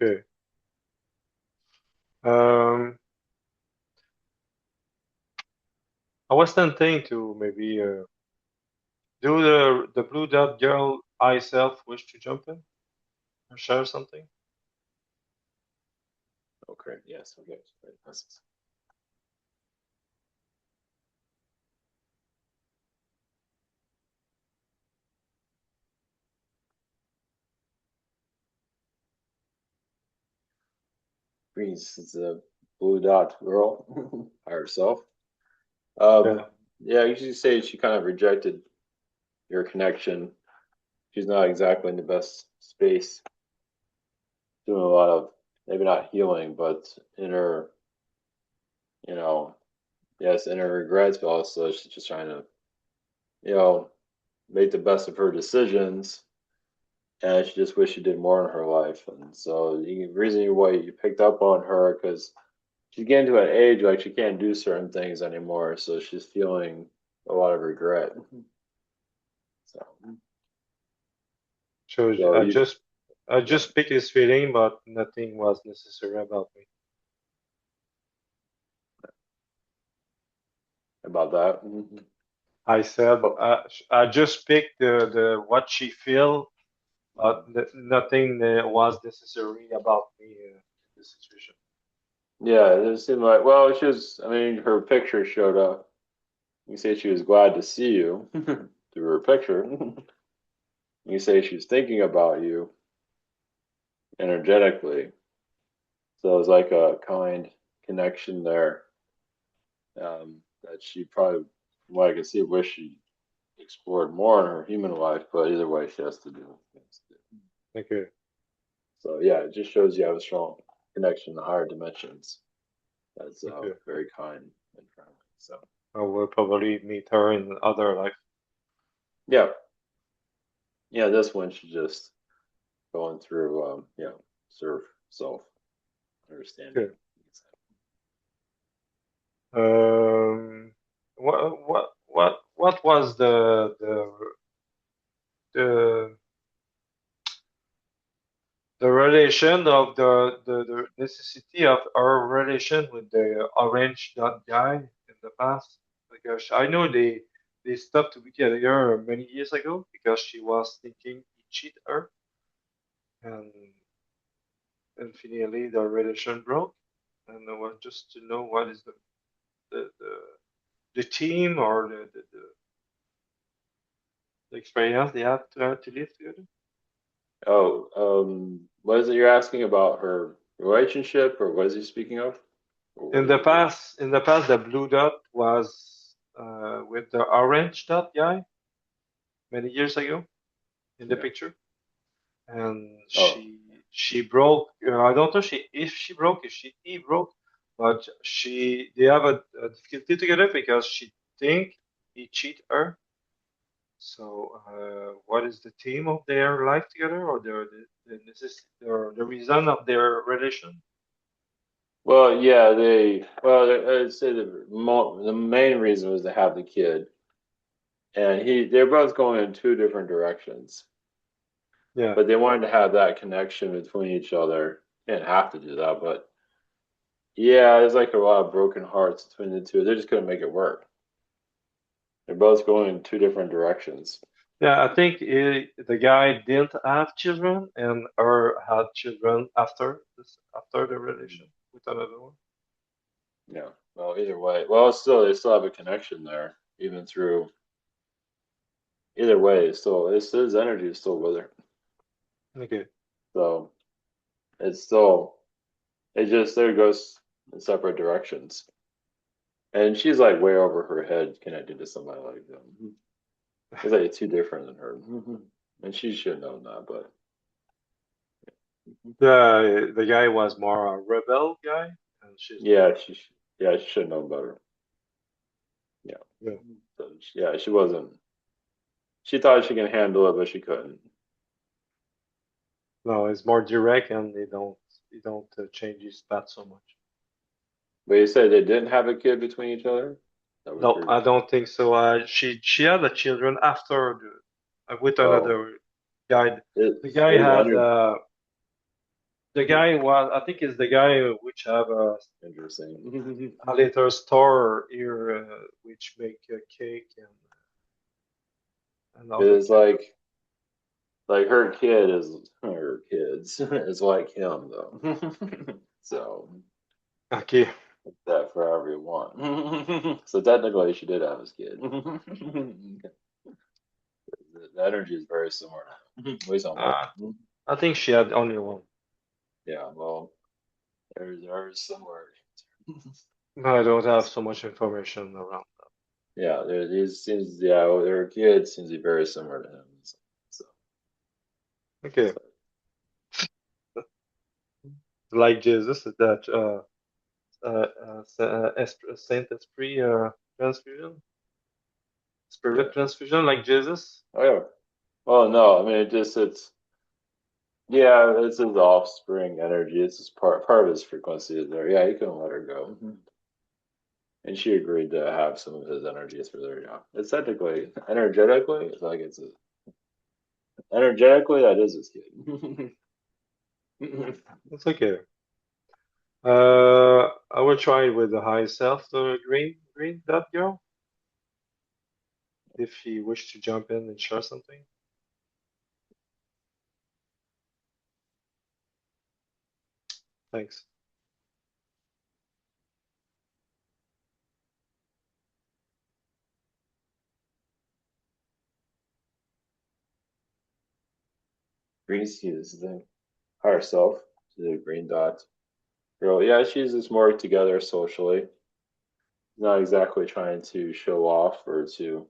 Okay. Um, I was thinking to maybe do the blue dot girl I self wish to jump in or share something? okay. Yes. Okay. That's Greece is a blue dot girl by herself. Um, Yeah. yeah, you should say she kind of rejected your connection. She's not exactly in the best space, doing a lot of maybe not healing, but inner, you know, yes, inner regrets, but also she's just trying to, you know, make the best of her decisions. And she just wished she did more in her life. And so the reason why you picked up on her because she's getting to an age like she can't do certain things anymore. So she's feeling a lot of regret. So, So so you, I yeah, just picked his feeling, but nothing was necessary about me. about that. I said But I just picked the what she feel, but nothing was necessary about me in this situation. yeah, it seemed like, well, she was, I mean, her picture showed up. You say she was glad to see you through her picture. You say she's thinking about you energetically. So it was like a kind connection there that she probably, from what I can see, wish she explored more in her human life, but either way, she has to do it. Okay. So yeah, it just shows you have a strong connection to higher dimensions. That's Okay. very kind and friendly. So I will probably meet her in other life. yeah, yeah, this one should just going through, serve self understanding. Okay. Um, what was the the relation of the necessity of our relation with the orange dot guy in the past? Because I know they stopped together many years ago because she was thinking he cheated her, and finally the relation broke. And I want just to know what is the the, the team or the experience they have to live together. Oh, what is it you're asking about her relationship, or what is he speaking of? Or what is it? In the past, the blue dot was with the orange dot guy many years ago in the Yeah. picture, and Oh, she broke. I don't know if she broke, if she he broke, but they have a difficulty together because she think he cheat her. So, what is the theme of their life together, or the necessity, or the reason of their relation? well, yeah, I'd say the main reason was to have the kid, and they're both going in two different directions, Yeah, but they wanted to have that connection between each other. Didn't have to do that, but yeah, there's like a lot of broken hearts between the two. They just couldn't make it work. They're both going in two different directions. yeah. I think the guy didn't have children, and her had children after after the relation with another one. Yeah. Well, either way, well, still they still have a connection there, even through either way. It's still his energy is still with her, Okay, so it's still it just there goes in separate directions. And she's like way over her head connected to somebody like them. It's like too different than her, and she should know that. But The guy was more a rebel guy, and she's more. Yeah, she should know better. Yeah. Yeah. So, yeah, she wasn't. She thought she can handle it, but she couldn't. No, it's more direct, and they don't change his path so much. But you said they didn't have a kid between each other. That was No, your. I don't think so. She had the children after with Oh, another guy. The it's guy his had energy. the guy was, I think, is the guy which have Interesting. a little store here which make cake and other It's kind of. like her kid is her kids is like him though. So Okay. that for everyone. So technically, she did have his kid. The energy is very similar. Wait, on what? Uh, I think she had only one. Yeah, well, there's similar. No, I don't have so much information around. Yeah, these seems yeah, their kid seems to be very similar to him. So, Okay. so Like Jesus, is that Saint Esprit transfusion, yeah. spirit transfusion, like Jesus. Oh yeah. Oh no, I mean it's yeah, it's his offspring energy. It's just part of his frequency is there. Yeah, he couldn't let her go. And she agreed to have some of his energies for their yeah. It's technically energetically, it's like energetically that is his kid. It's okay. I will try it with the high self, the green that girl, if he wish to jump in and share something. Thanks. Green seed is the higher self, the green dot. Girl, yeah, she's just more together socially. Not exactly trying to show off or to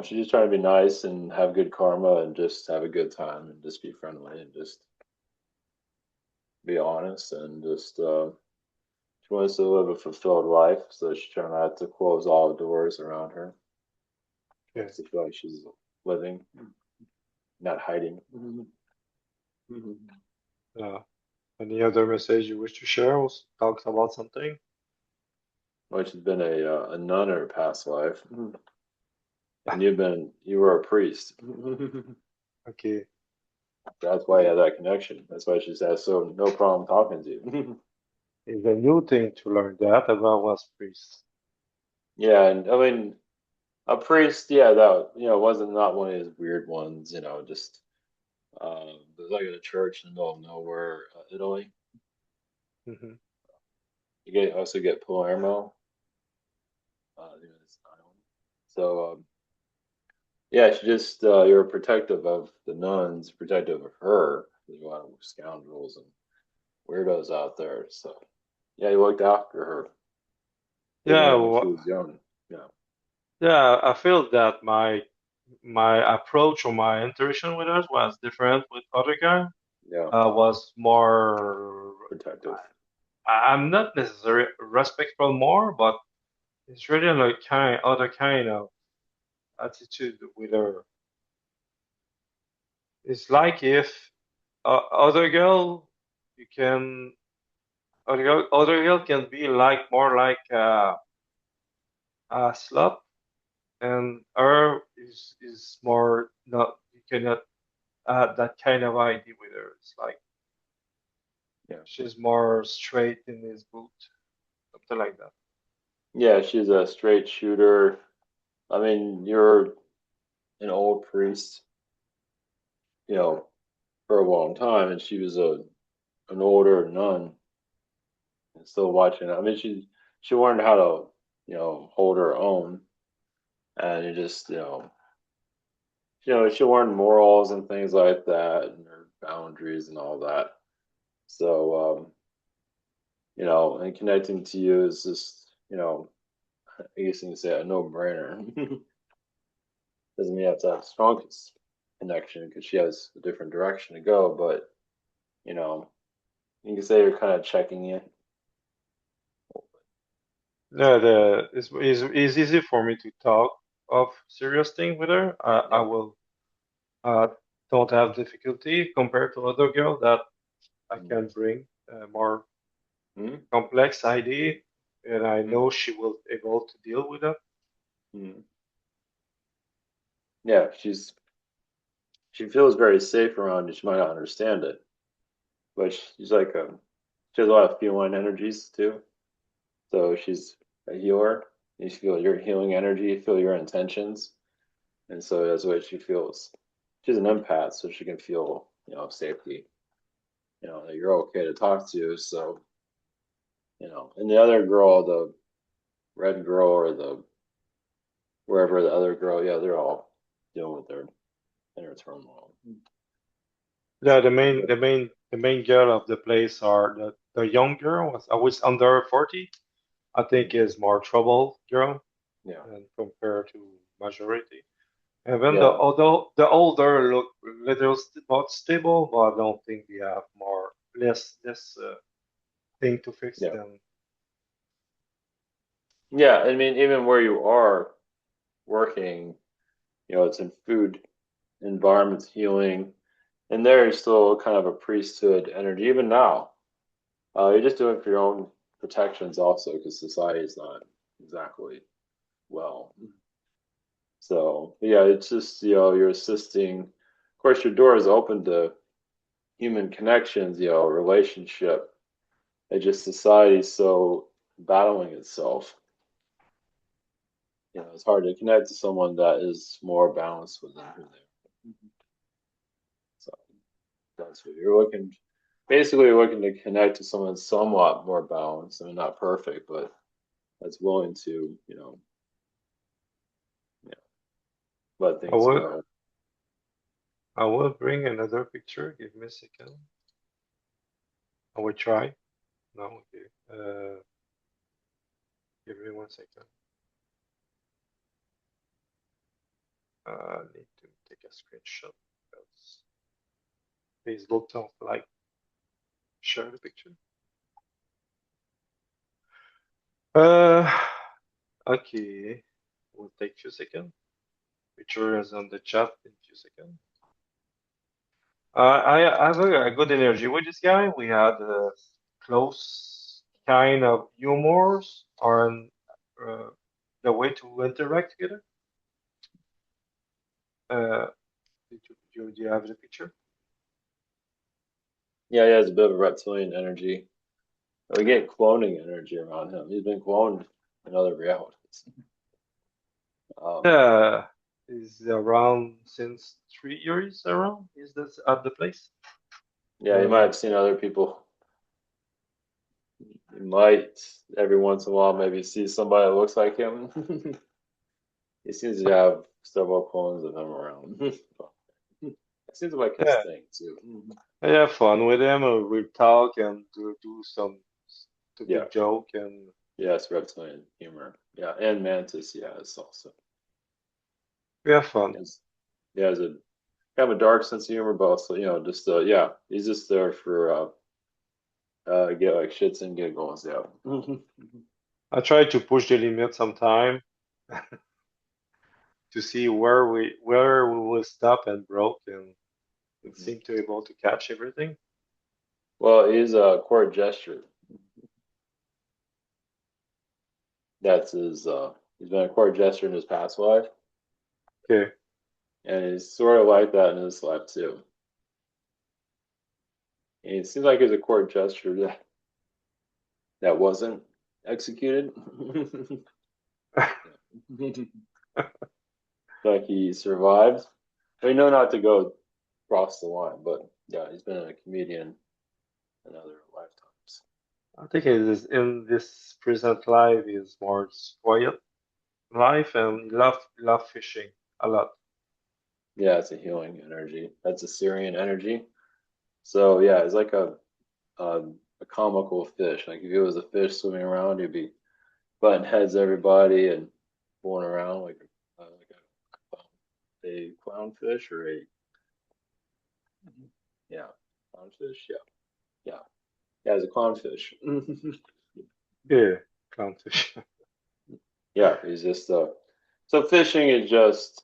she's just trying to be nice and have good karma and just have a good time and just be friendly and just be honest and just she wants to live a fulfilled life, so she's trying not to close all doors around her. Okay. Wants to feel like she's living, not hiding. Uh, any other message you wish to share? Or talks about something? Well, she's been a nun in her past life, and you were a priest. Okay. That's why you have that connection. That's why she says so no problem talking to you. It's a new thing to learn that about was priest. Yeah, and I mean a priest, yeah, that wasn't not one of his weird ones, just there's like a church in the middle of nowhere, Italy. Hmm. You also get Palermo, this island. So yeah, she just you're protective of the nuns, protective of her. There's a lot of scoundrels and weirdos out there. So yeah, you looked after her Yeah, even when she was young. Yeah, yeah. I feel that my approach or my interaction with her was different with other guy. yeah, Was more. protective. I'm not necessarily respectful more, but it's really like other kind of attitude with her. It's like if other girl, you can other girl can be like more like a slut, and her is more not. You cannot add that kind of ID with her. It's like Yeah, she's more straight in his boot, something like that. yeah, she's a straight shooter. I mean, you're an old priest, you know, for a long time, and she was an older nun and still watching. I mean, she learned how to hold her own, and you just she learned morals and things like that, and her boundaries and all that. So and connecting to you is just I guess you can say a no brainer. Doesn't mean you have to have the strongest connection because she has a different direction to go, but you know, you can say you're kind of checking in. Yeah, it's easy for me to talk of serious thing with her. I Yeah. will uh, don't have difficulty compared to other girl that I can bring more Mm-hmm. complex idea, and I Mm-hmm. know she will able to deal with it. Mm-hmm. Yeah, she feels very safe around you. She might not understand it, but she's like she has a lot of feline energies too. So she's a healer. You feel your healing energy, feel your intentions, and so that's what she feels. She's an empath, so she can feel, safety. That you're okay to talk to. So, and the other girl, the red girl or the wherever the other girl, yeah, they're all dealing with their inner turmoil. Yeah, But the main girl of the place are the young girl was always under 40. I think mm, is more trouble girl yeah, and compared to majority. And then yeah, the older look little more stable, but I don't think we have more less thing to fix yeah, them. yeah. I mean, even where you are working, it's in food environments, healing, and there is still kind of a priesthood energy. Even now, you're just doing it for your own protections, also, because society is not exactly well. So yeah, it's just you're assisting. Of course, your door is open to human connections, relationship. It just society's so battling itself. It's hard to connect to someone that is more balanced within who they are. So that's what you're looking. Basically, you're looking to connect to someone somewhat more balanced. I mean, not perfect, but that's willing to, yeah, let I things will go. I will bring another picture. Give me a second. I will try. No, okay. Give me 1 second. I need to take a screenshot because Facebook don't like share the picture. Uh, okay. Will take few seconds. Picture is on the chat in few seconds. I have a good energy with this guy. We had a close kind of humors on uh, the way to interact together. Uh, do you have the picture? Yeah, he has a bit of a reptilian energy. We get cloning energy around him. He's been cloned in other realities. Um, Yeah, is around since 3 years around. Is this at the place? yeah, you might Uh, have seen other people. You might every once in a while maybe see somebody that looks like him. He seems to have several clones of him around. It seems like his yeah, thing too. I have fun with him. We talk and do some Yeah, stupid joke and yes, reptilian humor. Yeah, and Mantis, yeah, it's also. we have fun. Yes, he has a kind of a dark sense of humor, but also, just yeah, he's just there for get like shits and giggles. Yeah. I try to push the limit sometime to see where we will stop and broke and it seemed to able to catch everything. Well, he's a court gesture. That's his. He's been a court gesture in his past life, Okay. and he's sort of like that in this life too. And it seems like it's a court gesture that wasn't executed. Like he survived. We know not to go cross the line, but yeah, he's been a comedian in other lifetimes. I think it is in this present life is more quiet life and love fishing a lot. Yeah, it's a healing energy. That's a Syrian energy. So yeah, it's like a comical fish. Like if it was a fish swimming around, you'd be butting heads everybody and fooling around like a clownfish or a yeah clownfish. Yeah. Yeah, yeah, it's a clownfish. Yeah, clownfish. Yeah, he's just so fishing is just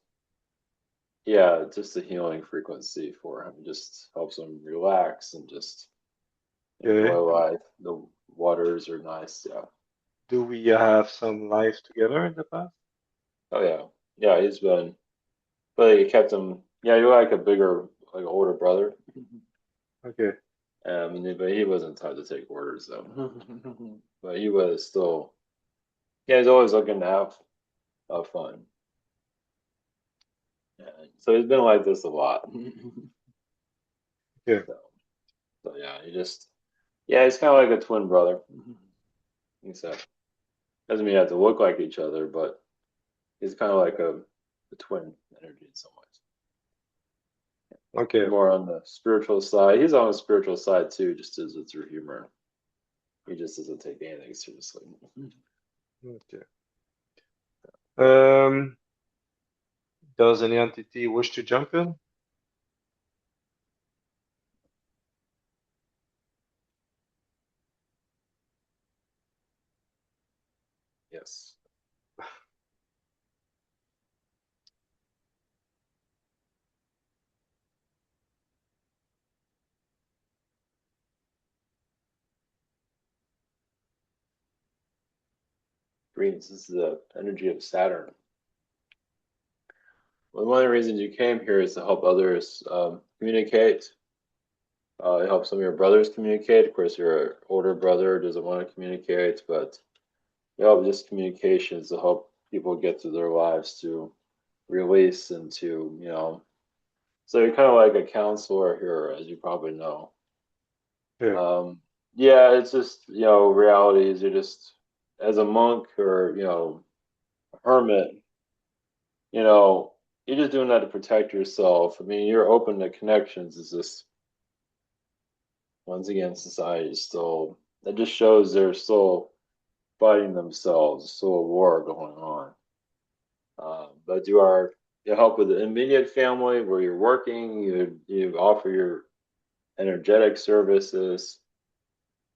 yeah, just a healing frequency for him. Just helps him relax and just enjoy Okay. life. The waters are nice. Yeah. Do we have some life together in the past? Oh yeah. Yeah, he's been but he kept him yeah, you're like a bigger like older brother. Okay. But he wasn't taught to take orders though. But he was still yeah, he's always looking to have fun. Yeah. So he's been like this a lot. Yeah. So so yeah, he just yeah, he's kinda like a twin brother. Except doesn't mean you have to look like each other, but he's kind of like a twin energy in some ways. He's Okay. more on the spiritual side. He's on the spiritual side too, just as it's through humor. He just doesn't take anything seriously. Okay. Um, does any entity wish to jump in? Yes. Greens, this is the energy of Saturn. Well, one of the reasons you came here is to help others communicate. Help some of your brothers communicate. Of course, your older brother doesn't want to communicate, but just communications to help people get through their lives to release and to, so you're kind of like a counselor here, as you probably know. Yeah. Um, yeah, it's just, realities. You're just, as a monk or, a hermit, you know, you're just doing that to protect yourself. I mean, you're open to connections. It's just, once again, society is still, that just shows they're still fighting themselves, still a war going on. But you help with the immediate family where you're working, you offer your energetic services.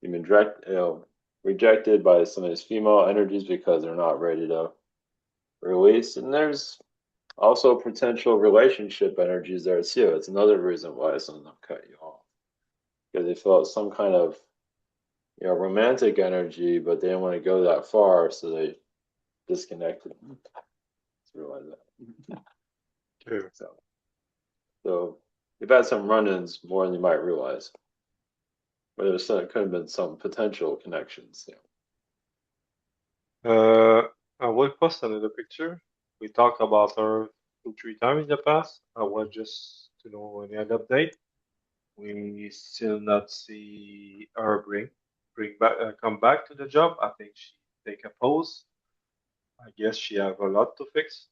You've been rejected by some of these female energies because they're not ready to release. And there's also potential relationship energies there too. It's another reason why some of them cut you off because they felt some kind of romantic energy, but they didn't want to go that far, so they disconnected. Just realize that. Yeah. So you've had some run-ins more than you might realize. But could have been some potential connections. Yeah. Uh, I will post another picture. We talked about her 2, 3 times in the past. I want just to know any other update. We still not see her bring back come back to the job. I think she take a pause. I guess she have a lot to fix.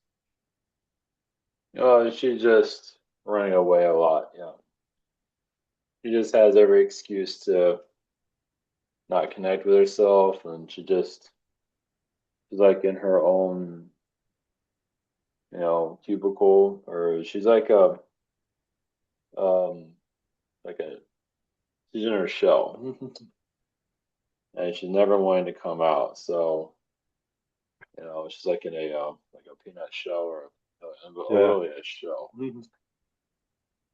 Oh, she's just running away a lot. Yeah. She just has every excuse to not connect with herself, and she's like in her own, cubicle, or she's um, like a, she's in her shell, and she's never wanting to come out. So, she's like in like a peanut shell or Yeah. literally a shell.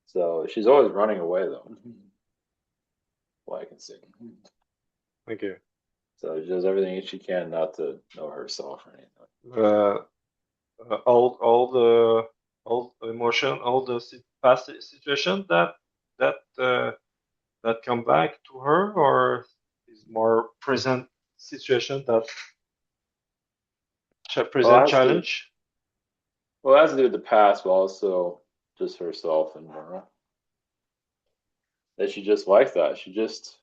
So she's always running away though. What I can see. Okay. So she does everything she can not to know herself or anything. Uh, all the emotion, all the past situation that that come back to her, or is more present situation that Well, present challenge. it has to do with the past, but also just herself in general. That she just like that. She just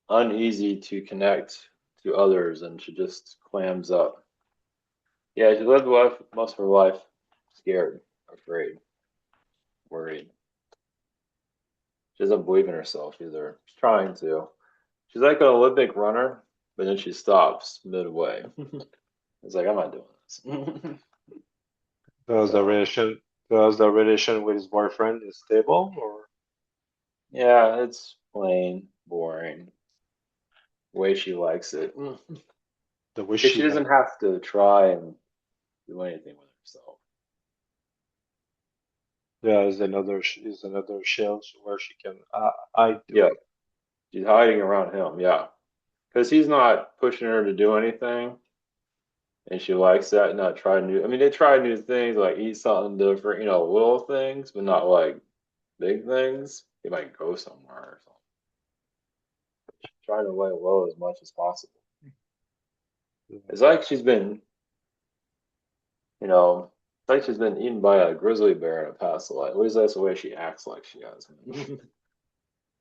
uneasy to connect to others, and she just clams up. Yeah, she lived most of her life scared, afraid, worried. She doesn't believe in herself either. She's trying to. She's like an Olympic runner, but then she stops midway. It's like I'm not doing this. Does the So relation does the relation with his boyfriend is stable or yeah, it's plain. boring. The way she likes it. The way Because she she like. doesn't have to try and do anything with herself. Yeah, is another shell where she can hide Yeah, to. she's hiding around him. Yeah, because he's not pushing her to do anything, and she likes that. Not try new. I mean, they try new things like eat something different, little things, but not like big things. They might go somewhere or something. Trying to lay low as much as possible. It's like she's been, it's like she's been eaten by a grizzly bear in a past life. At least that's the way she acts like she has.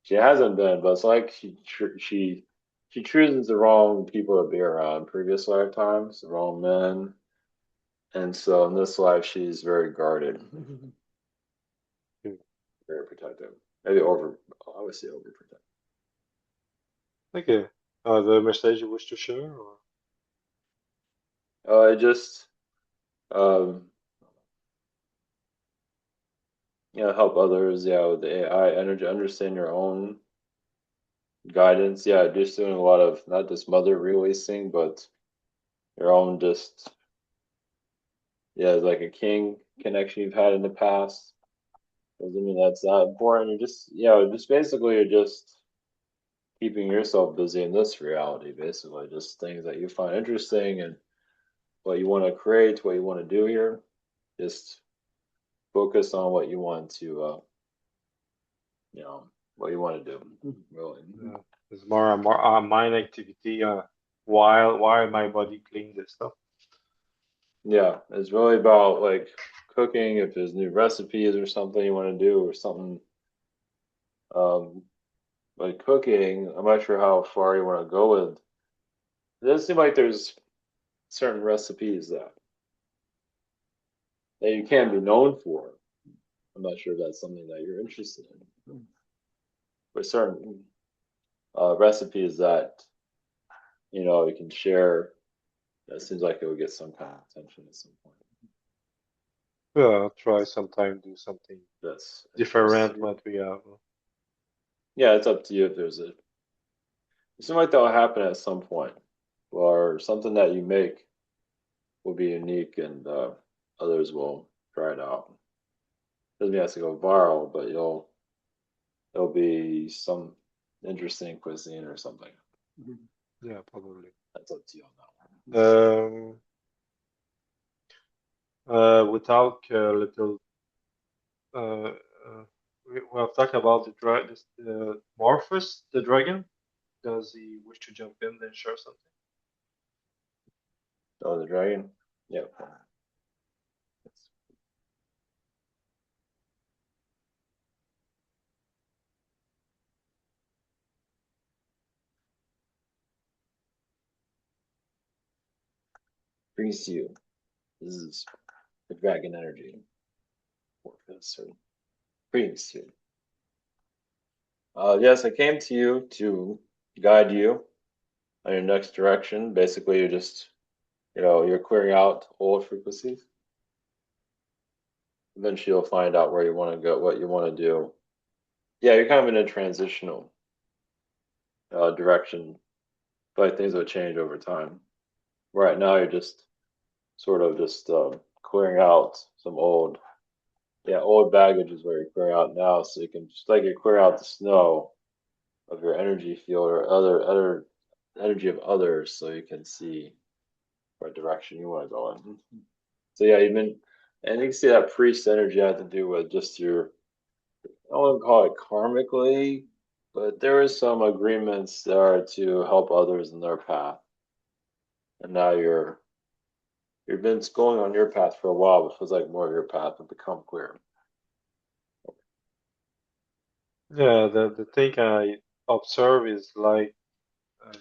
She hasn't been, but it's like she chooses the wrong people to be around previous lifetimes, the wrong men, and so in this life she's very guarded, Hmm. very protective. Maybe over, I would say overprotective. Okay. The message you wish to share, or I just um, help others. Yeah, with the AI energy, understand your own guidance. Yeah, just doing a lot of not just mother releasing, but your own just like a king connection you've had in the past. Doesn't mean that's not important. You're just, just basically you're just keeping yourself busy in this reality, basically. Just things that you find interesting and what you want to create, what you want to do here. Just focus on what you want to, you know, what you want to do, really. it's more mind activity. While my body cleans this stuff. Yeah, it's really about like cooking, if there's new recipes or something you want to do, or something um, like cooking. I'm not sure how far you want to go with. It doesn't seem like there's certain recipes that you can be known for. I'm not sure if that's something that you're interested in. But certain recipes that you can share, that seems like it would get some kind of attention at some point. Yeah, I'll try sometime do something That's interests different you. what we have. Yeah, it's up to you if there's a. It seems like that'll happen at some point, or something that you make will be unique, and others will try it out. Doesn't mean it has to go viral, but it'll be some interesting cuisine or something. Yeah, probably. That's up to you on that one. Um, we talk a little. Uh, we'll talk about the Morpheus, the dragon. Does he wish to jump in and share something? Oh, the dragon. Yeah. Brings to you. This is the dragon energy. Morpheus or brings to you. Yes, I came to you to guide you on your next direction. Basically, you're just, you're clearing out old frequencies. Eventually, you'll find out where you want to go, what you want to do. Yeah, you're kind of in a transitional direction, but things will change over time. Right now, you're just sort of just clearing out some old baggage is where you clear out now, so you can just like you clear out the snow of your energy field or other energy of others, so you can see what direction you want to go in. So yeah, and you can see that priest energy had to do with just your, I don't want to call it karmically, but there is some agreements there to help others in their path, and now you've been going on your path for a while, but it feels like more of your path will become clear. Yeah, the thing I observe is like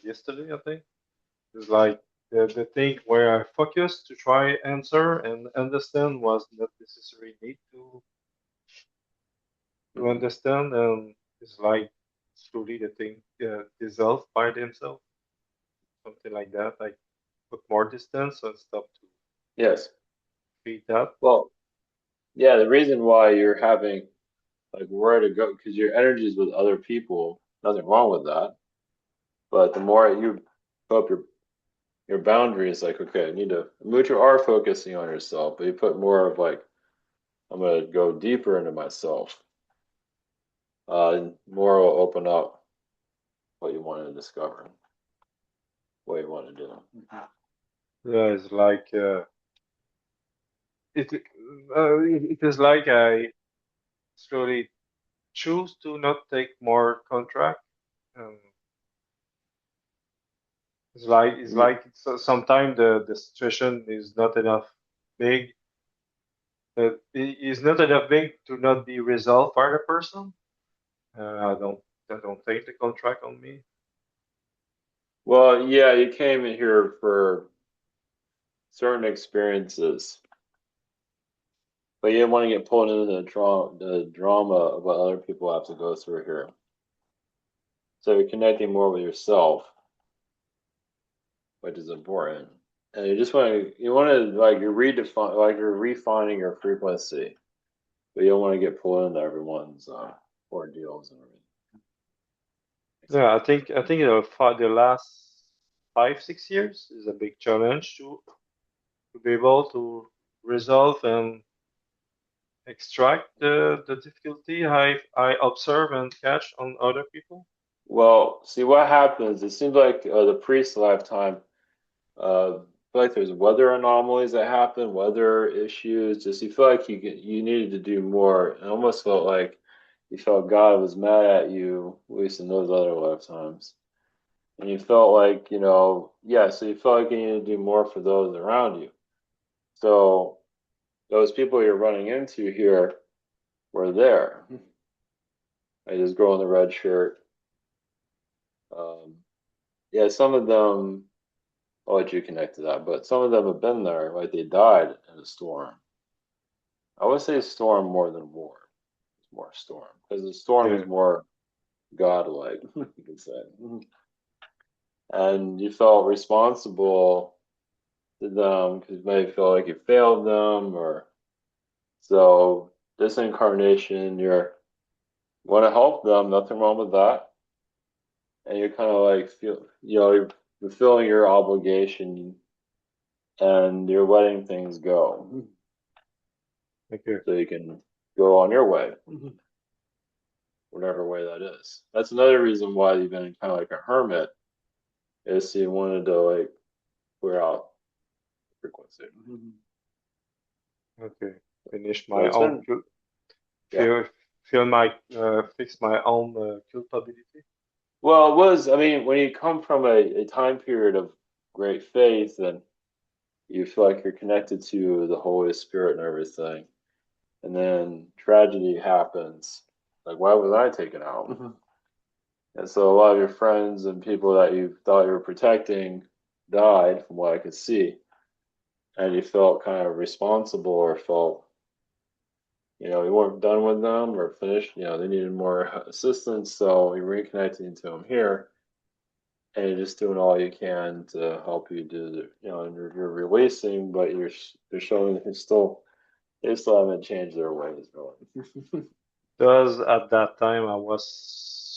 yesterday, I think. It's like the thing where I focused to try answer and understand was not necessarily need to Mhm. understand, and it's like slowly the thing dissolve by themselves, something like that. Like put more distance and stop to Yes. feed that. Well, yeah, the reason why you're having like where to go because your energy is with other people, nothing wrong with that. But the more you put up your boundaries, like, okay, I need to, which you are focusing on yourself, but you put more of like, I'm gonna go deeper into myself. More will open up what you want to discover, what you want to do. Yeah, it's like it is like I slowly choose to not take more contract. Um, sometimes the situation is not enough big. It is not enough big to not be resolved by the person. I don't take the contract on me. Well, yeah, you came in here for certain experiences, but you didn't want to get pulled into the drama of what other people have to go through here. So you're connecting more with yourself, which is important. And you want to like you're redefine like you're refining your frequency, but you don't want to get pulled into everyone's ordeals and everything. Yeah, I think for the last 5 6 years is a big challenge to be able to resolve and extract the difficulty I observe and catch on other people. Well, see what happens. It seems like the priest's lifetime. I feel like there's weather anomalies that happen, weather issues. Just you feel like you needed to do more. It almost felt like you felt God was mad at you, at least in those other lifetimes. And you felt like, yeah, so you felt like you needed to do more for those around you. So those people you're running into here were there. I just girl in the red shirt. Um, yeah, some of them, I'll let you connect to that, but some of them have been there, like they died in a storm. I would say storm more than war. It's more storm because the storm is Yeah. more godlike, you could say. And you felt responsible to them because you may feel like you failed them, or so this incarnation, you want to help them. Nothing wrong with that, and you're kind of like you're fulfilling your obligation and you're letting things go Thank you. so you can go on your way, whatever way that is. That's another reason why you've been kind of like a hermit, is you wanted to like clear out frequency. Okay. Finish So my it's own been, yeah. feel feel my fix my own culpability. Well, it was, I mean, when you come from a time period of great faith and you feel like you're connected to the Holy Spirit and everything, and then tragedy happens, like, why was I taken out? And so a lot of your friends and people that you thought you were protecting died, from what I could see. And you felt kind of responsible or felt, you weren't done with them or finished, they needed more assistance. So you're reconnecting to them here and you're just doing all you can to help you do and you're releasing, but you're showing they still haven't changed their ways, really. Does at that time I was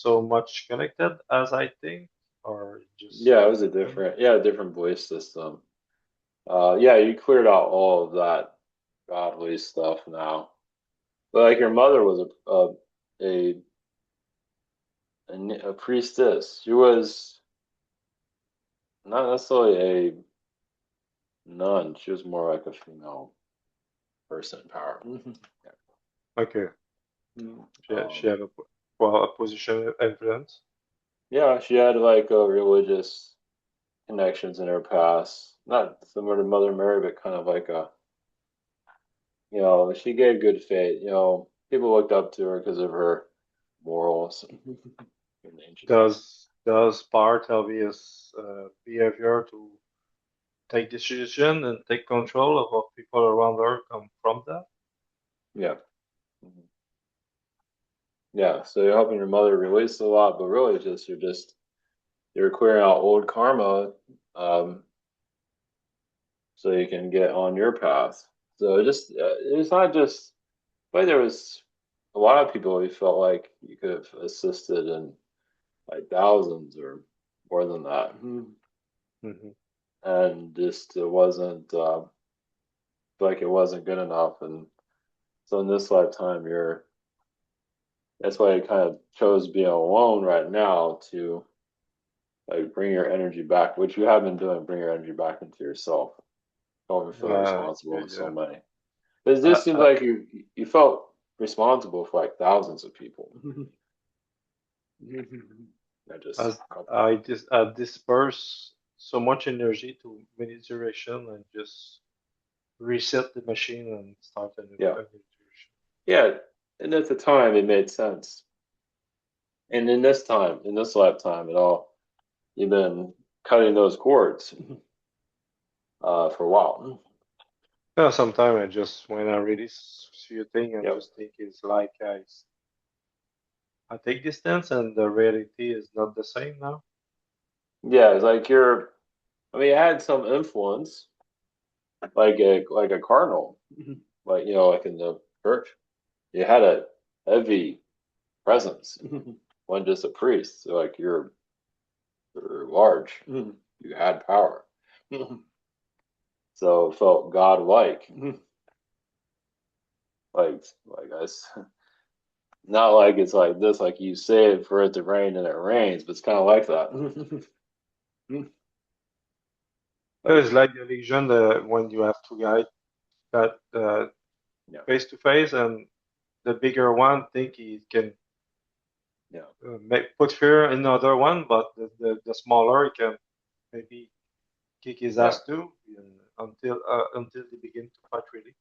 so much connected as I think, or just Yeah, it was a different belief system. Yeah, you cleared out all of that godly stuff now. But like your mother was a, a priestess. She was not necessarily a nun. She was more like a female person in power. Yeah. okay? She Um, had well, a position of influence. yeah, she had like religious connections in her past. Not similar to Mother Mary, but kind of like she gave good faith. People looked up to her because of her morals in ancient times. Does part of his behavior to take decision and take control of what people around her come from that? Yeah. Mhm. Yeah, so you're helping your mother release a lot, but really you're clearing out old karma, um, so you can get on your path. So it's not just like there was a lot of people who felt like you could have assisted and like thousands or more than that. Mhm. And just it wasn't like it wasn't good enough. And so in this lifetime, you're that's why I kind of chose being alone right now to like bring your energy back, which you have been doing, bring your energy back into yourself. Don't feel responsible with so Yeah. many. Because I, this seems I, like you felt responsible for like thousands of people. Not just as a couple. I disperse so much energy to many direction and just reset the machine and start Yeah. a new direction. Yeah. And at the time it made sense. And in this time, in this lifetime at all, you've been cutting those cords for a while. Yeah, sometimes I just when I release few things and Yep. just think it's like I take distance and the reality is not the same now. Yeah, it's like I mean, it had some influence, like a cardinal, like like in the church, you had a heavy presence, wasn't just a priest. So like you're large, you had power, so it felt godlike, like us. Not like it's like this, like you say it for it to rain and it rains, but it's kind of like that. Like It's like the illusion when you have two guys that yeah, face to face and the bigger one think he can yeah, make put fear in the other one, but the smaller he can maybe kick his yeah, ass too until they begin to fight really.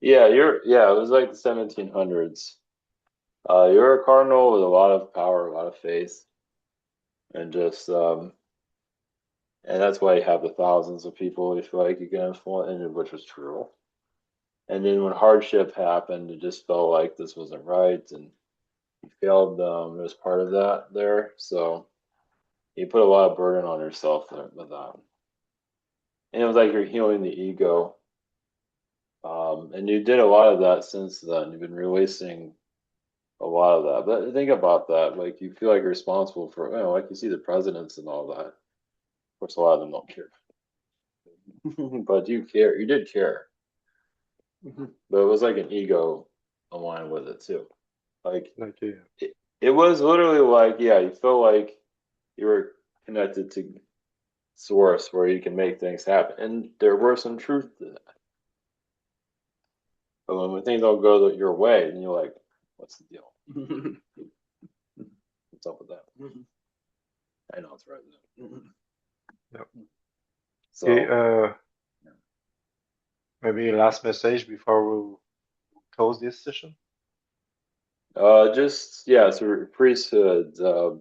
yeah. Yeah. It was like the 1700s. You're a cardinal with a lot of power, a lot of faith, and just and that's why you have the thousands of people you feel like you can influence, and which was true. And then when hardship happened, it just felt like this wasn't right, and you failed as part of that there. So you put a lot of burden on yourself there with that. And it was like you're healing the ego. And you did a lot of that since then. You've been releasing a lot of that. But think about that. Like you feel like you're responsible for, like you see the presidents and all that. Of course, a lot of them don't care. But you care. You did care. But it was like an ego aligned with it too. Like Like it was literally like, yeah, you feel like you were connected to source where you can make things happen. And there were some truth to that. But when things don't go your way, then you're like, what's the deal? What's up with that? I know it's right now. yeah. Okay, So, maybe last message before we close this session. just yeah, so priesthoods,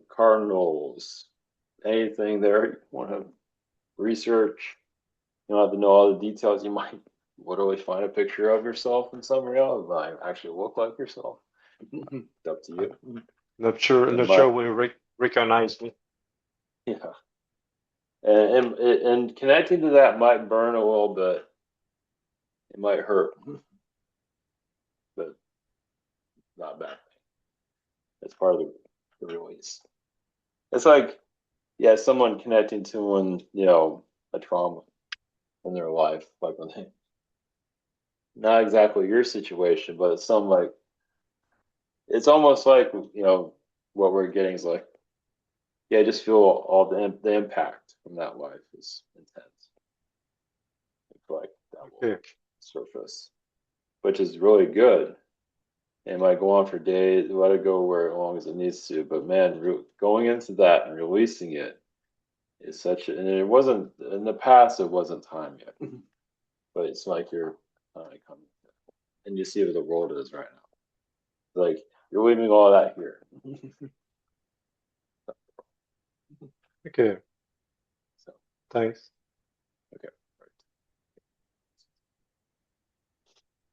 cardinals, anything there you want to research. You don't have to know all the details. You might literally find a picture of yourself in some reality, might actually look like yourself. It's up to I'm you. It not might, sure we recognize me. yeah. And connecting to that might burn a little bit. It might hurt, but not a bad thing. It's part of the release. It's like, yeah, someone connecting to one, a trauma in their life, like when they, not exactly your situation, but it's some like, it's almost like, what we're getting is like, yeah, I just feel all the impact from that life is intense. I feel like that will Okay, surface, which is really good. It might go on for days, let it go where long as it needs to. But man, going into that and releasing it is and it wasn't in the past, it wasn't time yet. But it's like you're coming, and you see where the world is right now. Like you're leaving all that here. okay, So thanks.